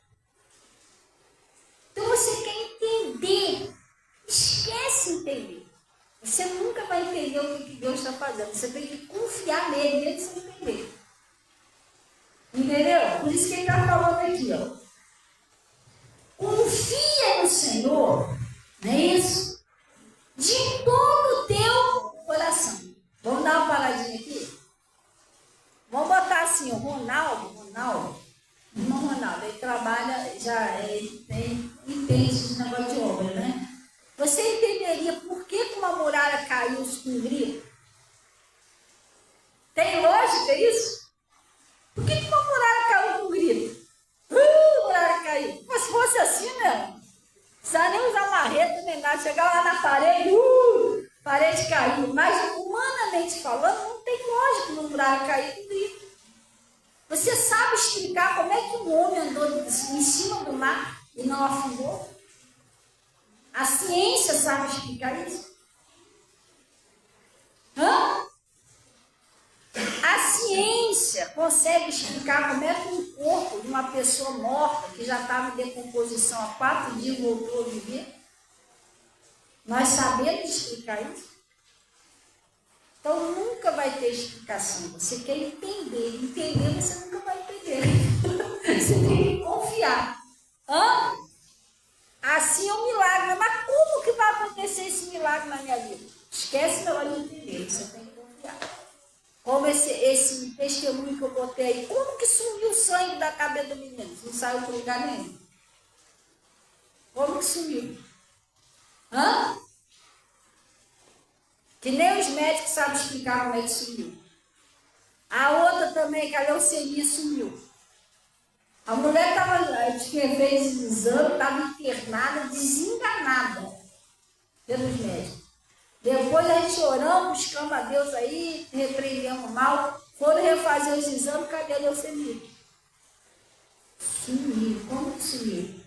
Speaker 1: Então você quer entender. Esquece entender. Você nunca vai entender o que Deus está fazendo. Você tem que confiar nele, mesmo sem entender. Entendeu? Por isso que ele está falando aqui, ó. Confia no Senhor, não é isso? De todo o teu coração. Vamos dar uma paradinha aqui? Vamos botar assim, o Ronaldo, irmão Ronaldo, ele trabalha, entende de negócio de obra, né? Você entenderia por que uma muralha caiu com um grito? Tem lógica isso? Por que uma muralha caiu com um grito? Muralha caiu. Mas se fosse assim, né? Não precisa nem usar marreta nem nada. Chegar lá na parede, parede caiu. Mas humanamente falando, não tem lógica uma muralha cair com grito. Você sabe explicar como é que um homem andou em cima do mar e não afundou? A ciência sabe explicar isso? A ciência consegue explicar como é que um corpo de uma pessoa morta, que já estava em decomposição há 4 dias, voltou a viver? Nós sabemos explicar isso? Então nunca vai ter explicação. Você quer entender. Entender você nunca vai entender. Você tem que confiar. Assim é um milagre. Mas como que vai acontecer esse milagre na minha vida? Esquece na hora de entender. Você tem que confiar. Como esse testemunho que eu botei aí. Como que sumiu o sangue da cabeça do menino? Não saiu para lugar nenhum. Como que sumiu? Que nem os médicos sabem explicar como é que sumiu. A outra também, que a leucemia sumiu. A mulher fez o exame, estava internada, desenganada pelos médicos. Depois a gente oramos, buscamos a Deus aí, repreendemos o mal, foram refazer os exames, cadê a leucemia? Sumiu. Como que sumiu?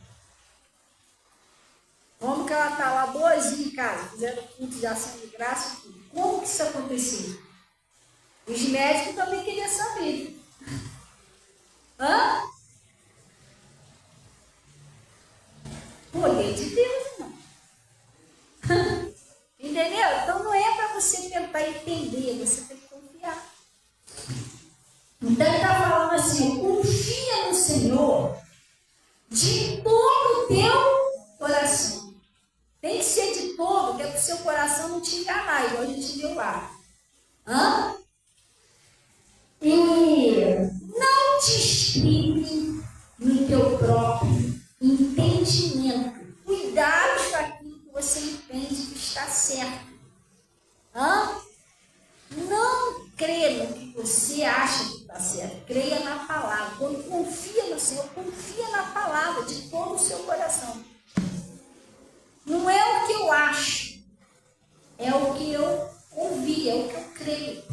Speaker 1: Como que ela está lá boazinha em casa, fizeram culto de ação de graça, tudo. Como que isso aconteceu? Os médicos também queriam saber. Hã? Poder de Deus, não. Entendeu? Então não é para você tentar entender, você tem que confiar. Então ele está falando assim, confia no Senhor de todo o teu coração. Tem que ser de todo, que é para o seu coração não te enganar, igual a gente viu lá. Hã? E não te estribe no teu próprio entendimento. Cuidado com aquilo que você entende que está certo. Hã? Não creia no que você acha que está certo. Creia na palavra. Quando confia no Senhor, confia na palavra de todo o seu coração. Não é o que eu acho, é o que eu ouvi, é o que eu creio.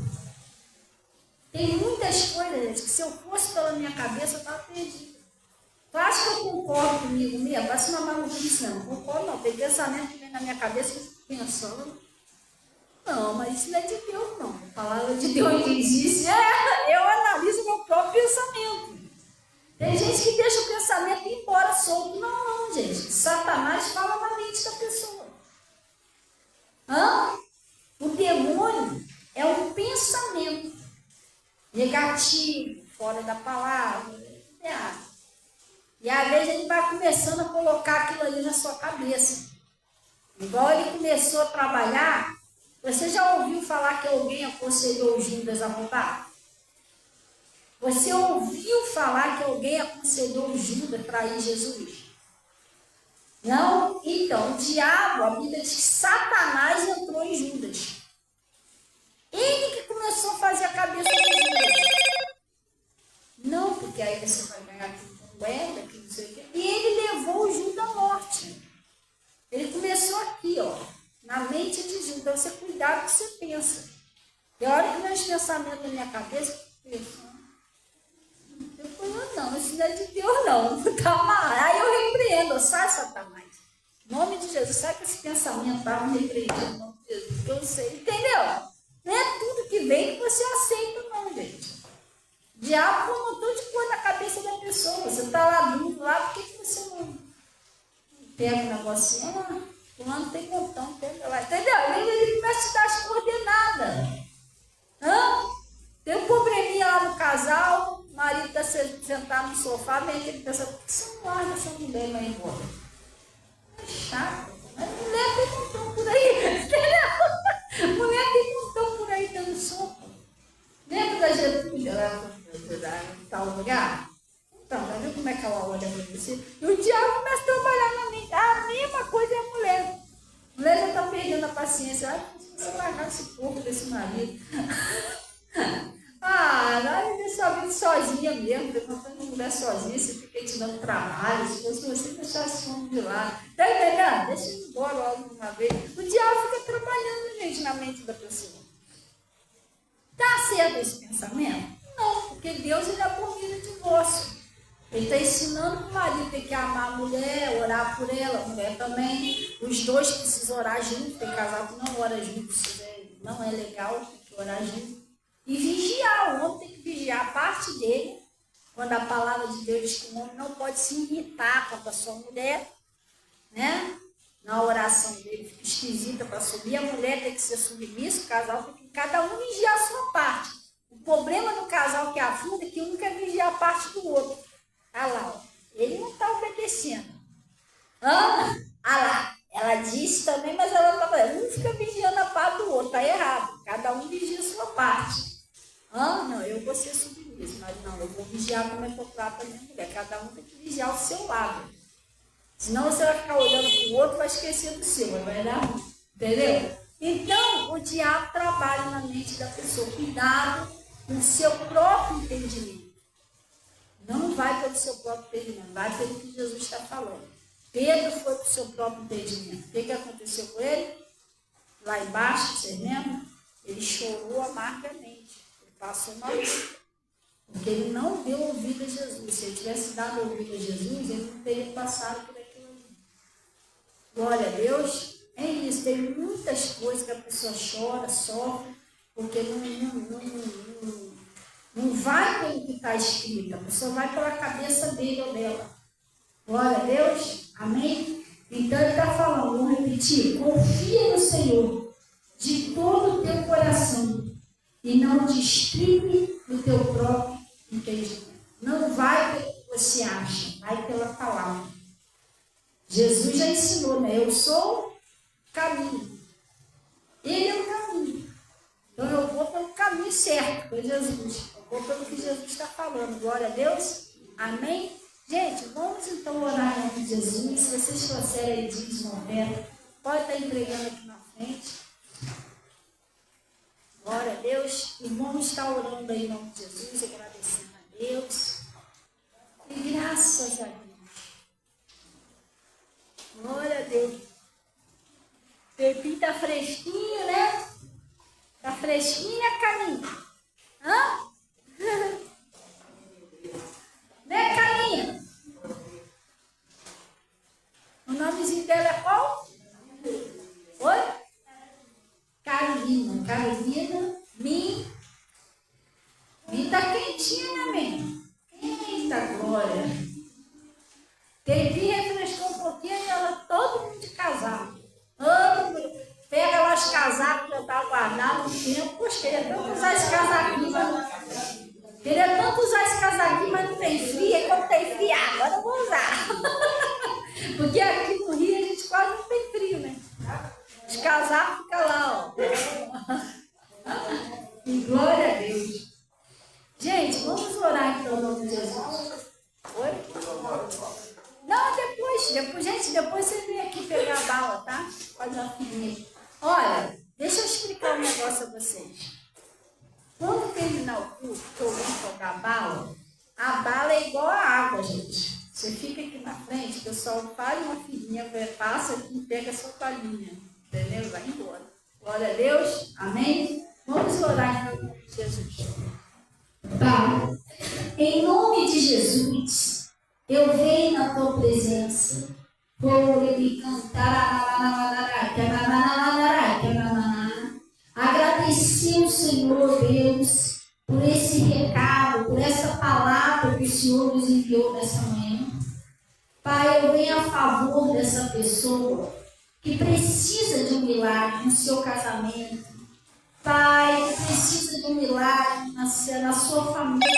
Speaker 1: Tem muitas coisas, gente, que se eu fosse pela minha cabeça, eu estava perdida. Tu acha que eu concordo comigo mesmo? Parece uma maluquice, não. Concordo não. Tem pensamento que vem na minha cabeça que eu fico pensando. Não, mas isso não é de Deus, não. A palavra de Deus diz isso. Eu analiso meu próprio pensamento. Tem gente que deixa o pensamento ir embora solto. Não, gente. Satanás fala na mente da pessoa. Hã? O demônio é um pensamento negativo, fora da palavra. E às vezes ele vai começando a colocar aquilo ali na sua cabeça. Igual ele começou a trabalhar. Você já ouviu falar que alguém aconselhou Judas a roubar? Você ouviu falar que alguém aconselhou Judas a trair Jesus? Não? Então, o diabo, a Bíblia diz que Satanás entrou em Judas. Ele que começou a fazer a cabeça de Judas. Não, porque aí você vai ganhar tudo com moeda, que não sei o quê. E ele levou o Judas à morte. Ele começou aqui, ó, na mente de Judas. Então, você cuidado com o que você pensa. Tem hora que meus pensamentos na minha cabeça, eu penso, não, isso não é de Deus, não. Tá mal. Aí eu repreendo, sai, Satanás. Em nome de Jesus, sai com esse pensamento, tá? Me repreendendo, em nome de Jesus, porque eu sei, entendeu? Não é tudo que vem que você aceita, não, gente. O diabo põe um montão de coisa na cabeça da pessoa. Você tá lá duro, lá, por que você não pega um negocinho? Ah, fulano tem montão, pega lá. Entendeu? Ele começa a te dar as coordenadas. Hã? Tem um probleminha lá no casal, o marido está sentado no sofá, vem aquele pensa, por que você não larga essa mulher vai embora? É chato. A mulher tem montão por aí, entendeu? Mulher tem montão por aí dando sopa. Lembra da Getúlio lá em tal lugar? Então, tá vendo como é que ela olha para você? E o diabo começa a trabalhar na mente. A mesma coisa é a mulher. A mulher já está perdendo a paciência. Ah, se você largar esse porco desse marido. Vai viver sua vida sozinha mesmo, levantando uma mulher sozinha, você fica te dando trabalho, se fosse você deixar esse homem de lado. Tá entendendo? Deixa ele embora logo de uma vez. O diabo fica trabalhando, gente, na mente da pessoa. Tá certo esse pensamento? Não, porque Deus ele abomina o divórcio. Ele está ensinando o marido tem que amar a mulher, orar por ela, a mulher também. Os dois precisam orar juntos, tem casal que não ora juntos, não é legal, tem que orar junto. E vigiar, o homem tem que vigiar a parte dele, quando a palavra de Deus diz que o homem não pode se irritar contra a sua mulher, né? Na oração dele fica esquisita para subir, a mulher tem que ser submissa, o casal tem que cada um vigiar a sua parte. O problema do casal que afunda é que um quer vigiar a parte do outro. Olha lá, ó. Ele não está obedecendo. Olha lá, ela disse também, mas ela está fazendo. Um fica vigiando a parte do outro, está errado. Cada um vigia a sua parte. Não, eu vou ser submissa, mas não, eu vou vigiar como é que eu trato a minha mulher. Cada um tem que vigiar o seu lado. Senão você vai ficar olhando para o outro e vai esquecer do seu, vai dar ruim. Entendeu? Então, o diabo trabalha na mente da pessoa. Cuidado com o seu próprio entendimento. Não vai pelo seu próprio entendimento, vai pelo que Jesus está falando. Pedro foi para o seu próprio entendimento. O que aconteceu com ele? Lá embaixo, vocês lembram? Ele chorou amargamente. Ele passou uma luta. Porque ele não deu ouvido a Jesus. Se ele tivesse dado ouvido a Jesus, ele não teria passado por aquilo ali. Glória a Deus. É isso, tem muitas coisas que a pessoa chora, sofre, porque não vai pelo que está escrito, a pessoa vai pela cabeça dele ou dela. Glória a Deus. Amém? Então ele está falando, vou repetir, confia no Senhor de todo o teu coração e não distribui do teu próprio entendimento. Não vai pelo que você acha, vai pela palavra. Jesus já ensinou, né? Eu sou o caminho. Ele é o caminho. Então eu vou pelo caminho certo, foi Jesus. Eu vou pelo que Jesus está falando. Glória a Deus. Amém? Gente, vamos então orar em nome de Jesus. Se vocês trouxerem dízimo, oferta, pode estar entregando aqui na frente. Glória a Deus. E vamos estar orando aí em nome de Jesus, agradecendo a Deus. E graças a Deus. Glória a Deus. O pepinho tá fresquinho, né? Tá fresquinho, né, Caninha? Hã? Né, Caninha? O nomezinho dela é qual? Oi? Carolina. Carolina. Min tá quentinha, né, Min? Eita glória. Tevi refrescou um pouquinho e ela todo mundo de casaco. Pega lá os casacos que eu estava guardando no tempo. Poxa, queria tanto usar esse casaquinho, mas não tem frio. E quando tem frio, agora eu vou usar. Porque aqui no Rio a gente quase não tem frio, né? Os casacos ficam lá, ó. E glória a Deus. Gente, vamos orar então no nome de Jesus. Oi? Não, depois você vem aqui pegar a bala, tá? Pode dar uma filhinha. Olha, deixa eu explicar um negócio a vocês. Quando terminar o culto, que eu vou tocar a bala é igual a água, gente. Você fica aqui na frente, o pessoal faz uma filhinha, passa aqui e pega a sua palhinha. Entendeu? Vai embora. Glória a Deus. Amém? Vamos orar em nome de Jesus. Pai, em nome de Jesus, eu venho na tua presença. Agradecer o Senhor Deus por esse recado, por essa palavra que o Senhor nos enviou nessa manhã. Pai, eu venho a favor dessa pessoa que precisa de um milagre no seu casamento. Pai, que precisa de um milagre na sua família,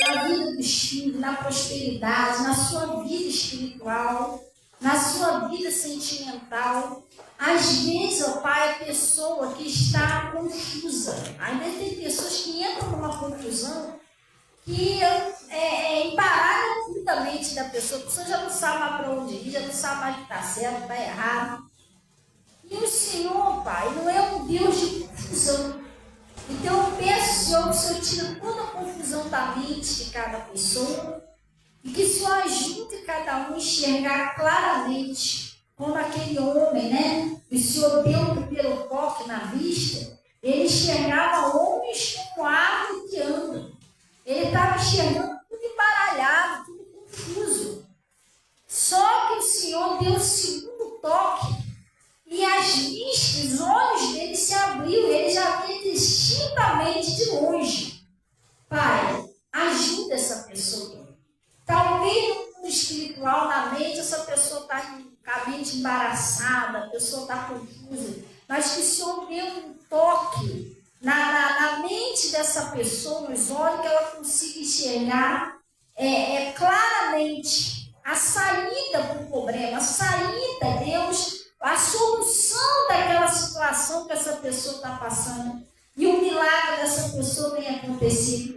Speaker 1: na vida dos filhos, na prosperidade, na sua vida espiritual, na sua vida sentimental. Às vezes, ó Pai, a pessoa que está confusa. Ainda tem pessoas que entram numa confusão que embaralha muito a mente da pessoa. A pessoa já não sabe mais para onde ir, já não sabe mais o que está certo, está errado. E o Senhor, Pai, não é um Deus de confusão. Então eu peço, Senhor, que o Senhor tire toda a confusão da mente de cada pessoa e que o Senhor ajude cada um a enxergar claramente, como aquele homem, né? O Senhor deu pelo toque na vista, ele enxergava homens como árvore que andam. Ele estava enxergando tudo embaralhado, tudo confuso. Só que o Senhor deu o segundo toque e as vistas, os olhos dele se abriu, ele já via distintamente de longe. Pai, ajuda essa pessoa. Talvez no mundo espiritual, na mente, essa pessoa está com a mente embaraçada, a pessoa está confusa, mas que o Senhor dê um toque na mente dessa pessoa, nos olhos, que ela consiga enxergar claramente a saída para o problema, a saída, Deus, a solução daquela situação que essa pessoa está passando. E o milagre dessa pessoa vem acontecer.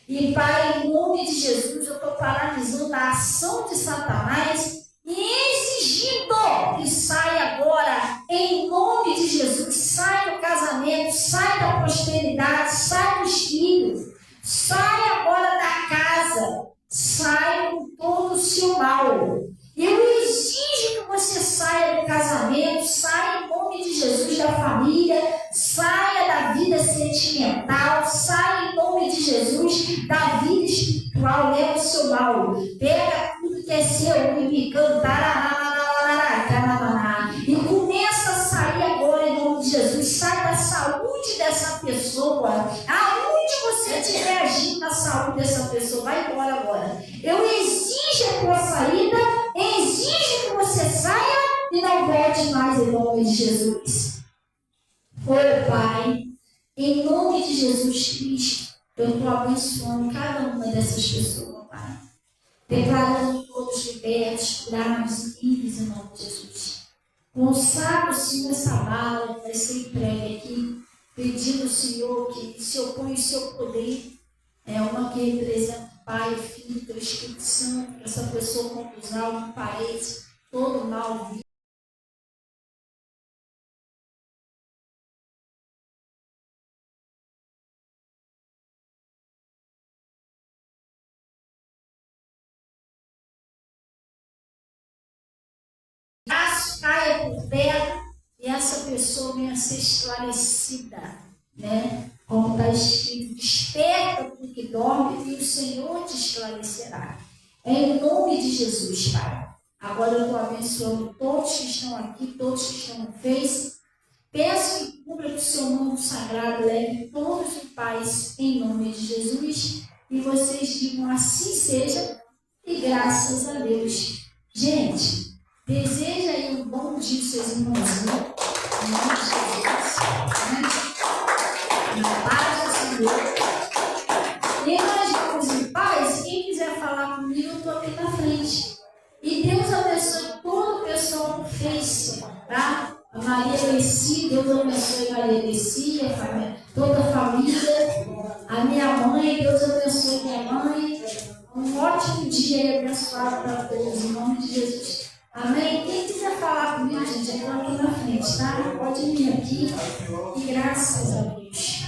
Speaker 1: E Pai, em nome de Jesus, eu estou paralisando a ação de Satanás e exigindo que saia agora, em nome de Jesus. Sai do casamento, sai da prosperidade, sai dos filhos, sai agora da casa, sai com todo o seu mal. Eu exijo que você saia do casamento, saia em nome de Jesus da família, saia da vida sentimental, saia em nome de Jesus da vida espiritual, leva o seu mal, pega tudo que é seu e
Speaker 2: vez mais, em nome de Jesus. Pai, em nome de Jesus Cristo, eu estou abençoando cada uma dessas pessoas, Pai. Declarando todos libertos, curados e livres em nome de Jesus. Consagro, Senhor, essa bala que vai ser entregue aqui, pedindo, Senhor, que se opõe o seu poder, uma que representa o Pai, o Filho e o Espírito Santo, que essa pessoa conduz algo, parede, todo mal, caia por terra e essa pessoa venha a ser esclarecida, né? Como está escrito, desperta porque dorme e o Senhor te esclarecerá. Em nome de Jesus, Pai. Agora eu estou abençoando todos que estão aqui, todos que estão no Face. Peço que cubra do seu nome sagrado, leve todos em paz, em nome de Jesus. E vocês digam assim seja e graças a Deus. Gente, deseja aí um bom dia aos seus irmãozinhos, em nome de Jesus, na paz do Senhor. E nós vamos em paz. Quem quiser falar comigo, eu estou aqui na frente. E Deus abençoe todo o pessoal do Face, tá? A Maria Lessi, Deus abençoe a Maria Lessi, toda a família. A minha mãe, Deus abençoe minha mãe. Um ótimo dia abençoado para todos, em nome de Jesus. Amém? Quem quiser falar comigo, gente, eu estou aqui na frente, tá? Pode vir aqui. E graças a Deus.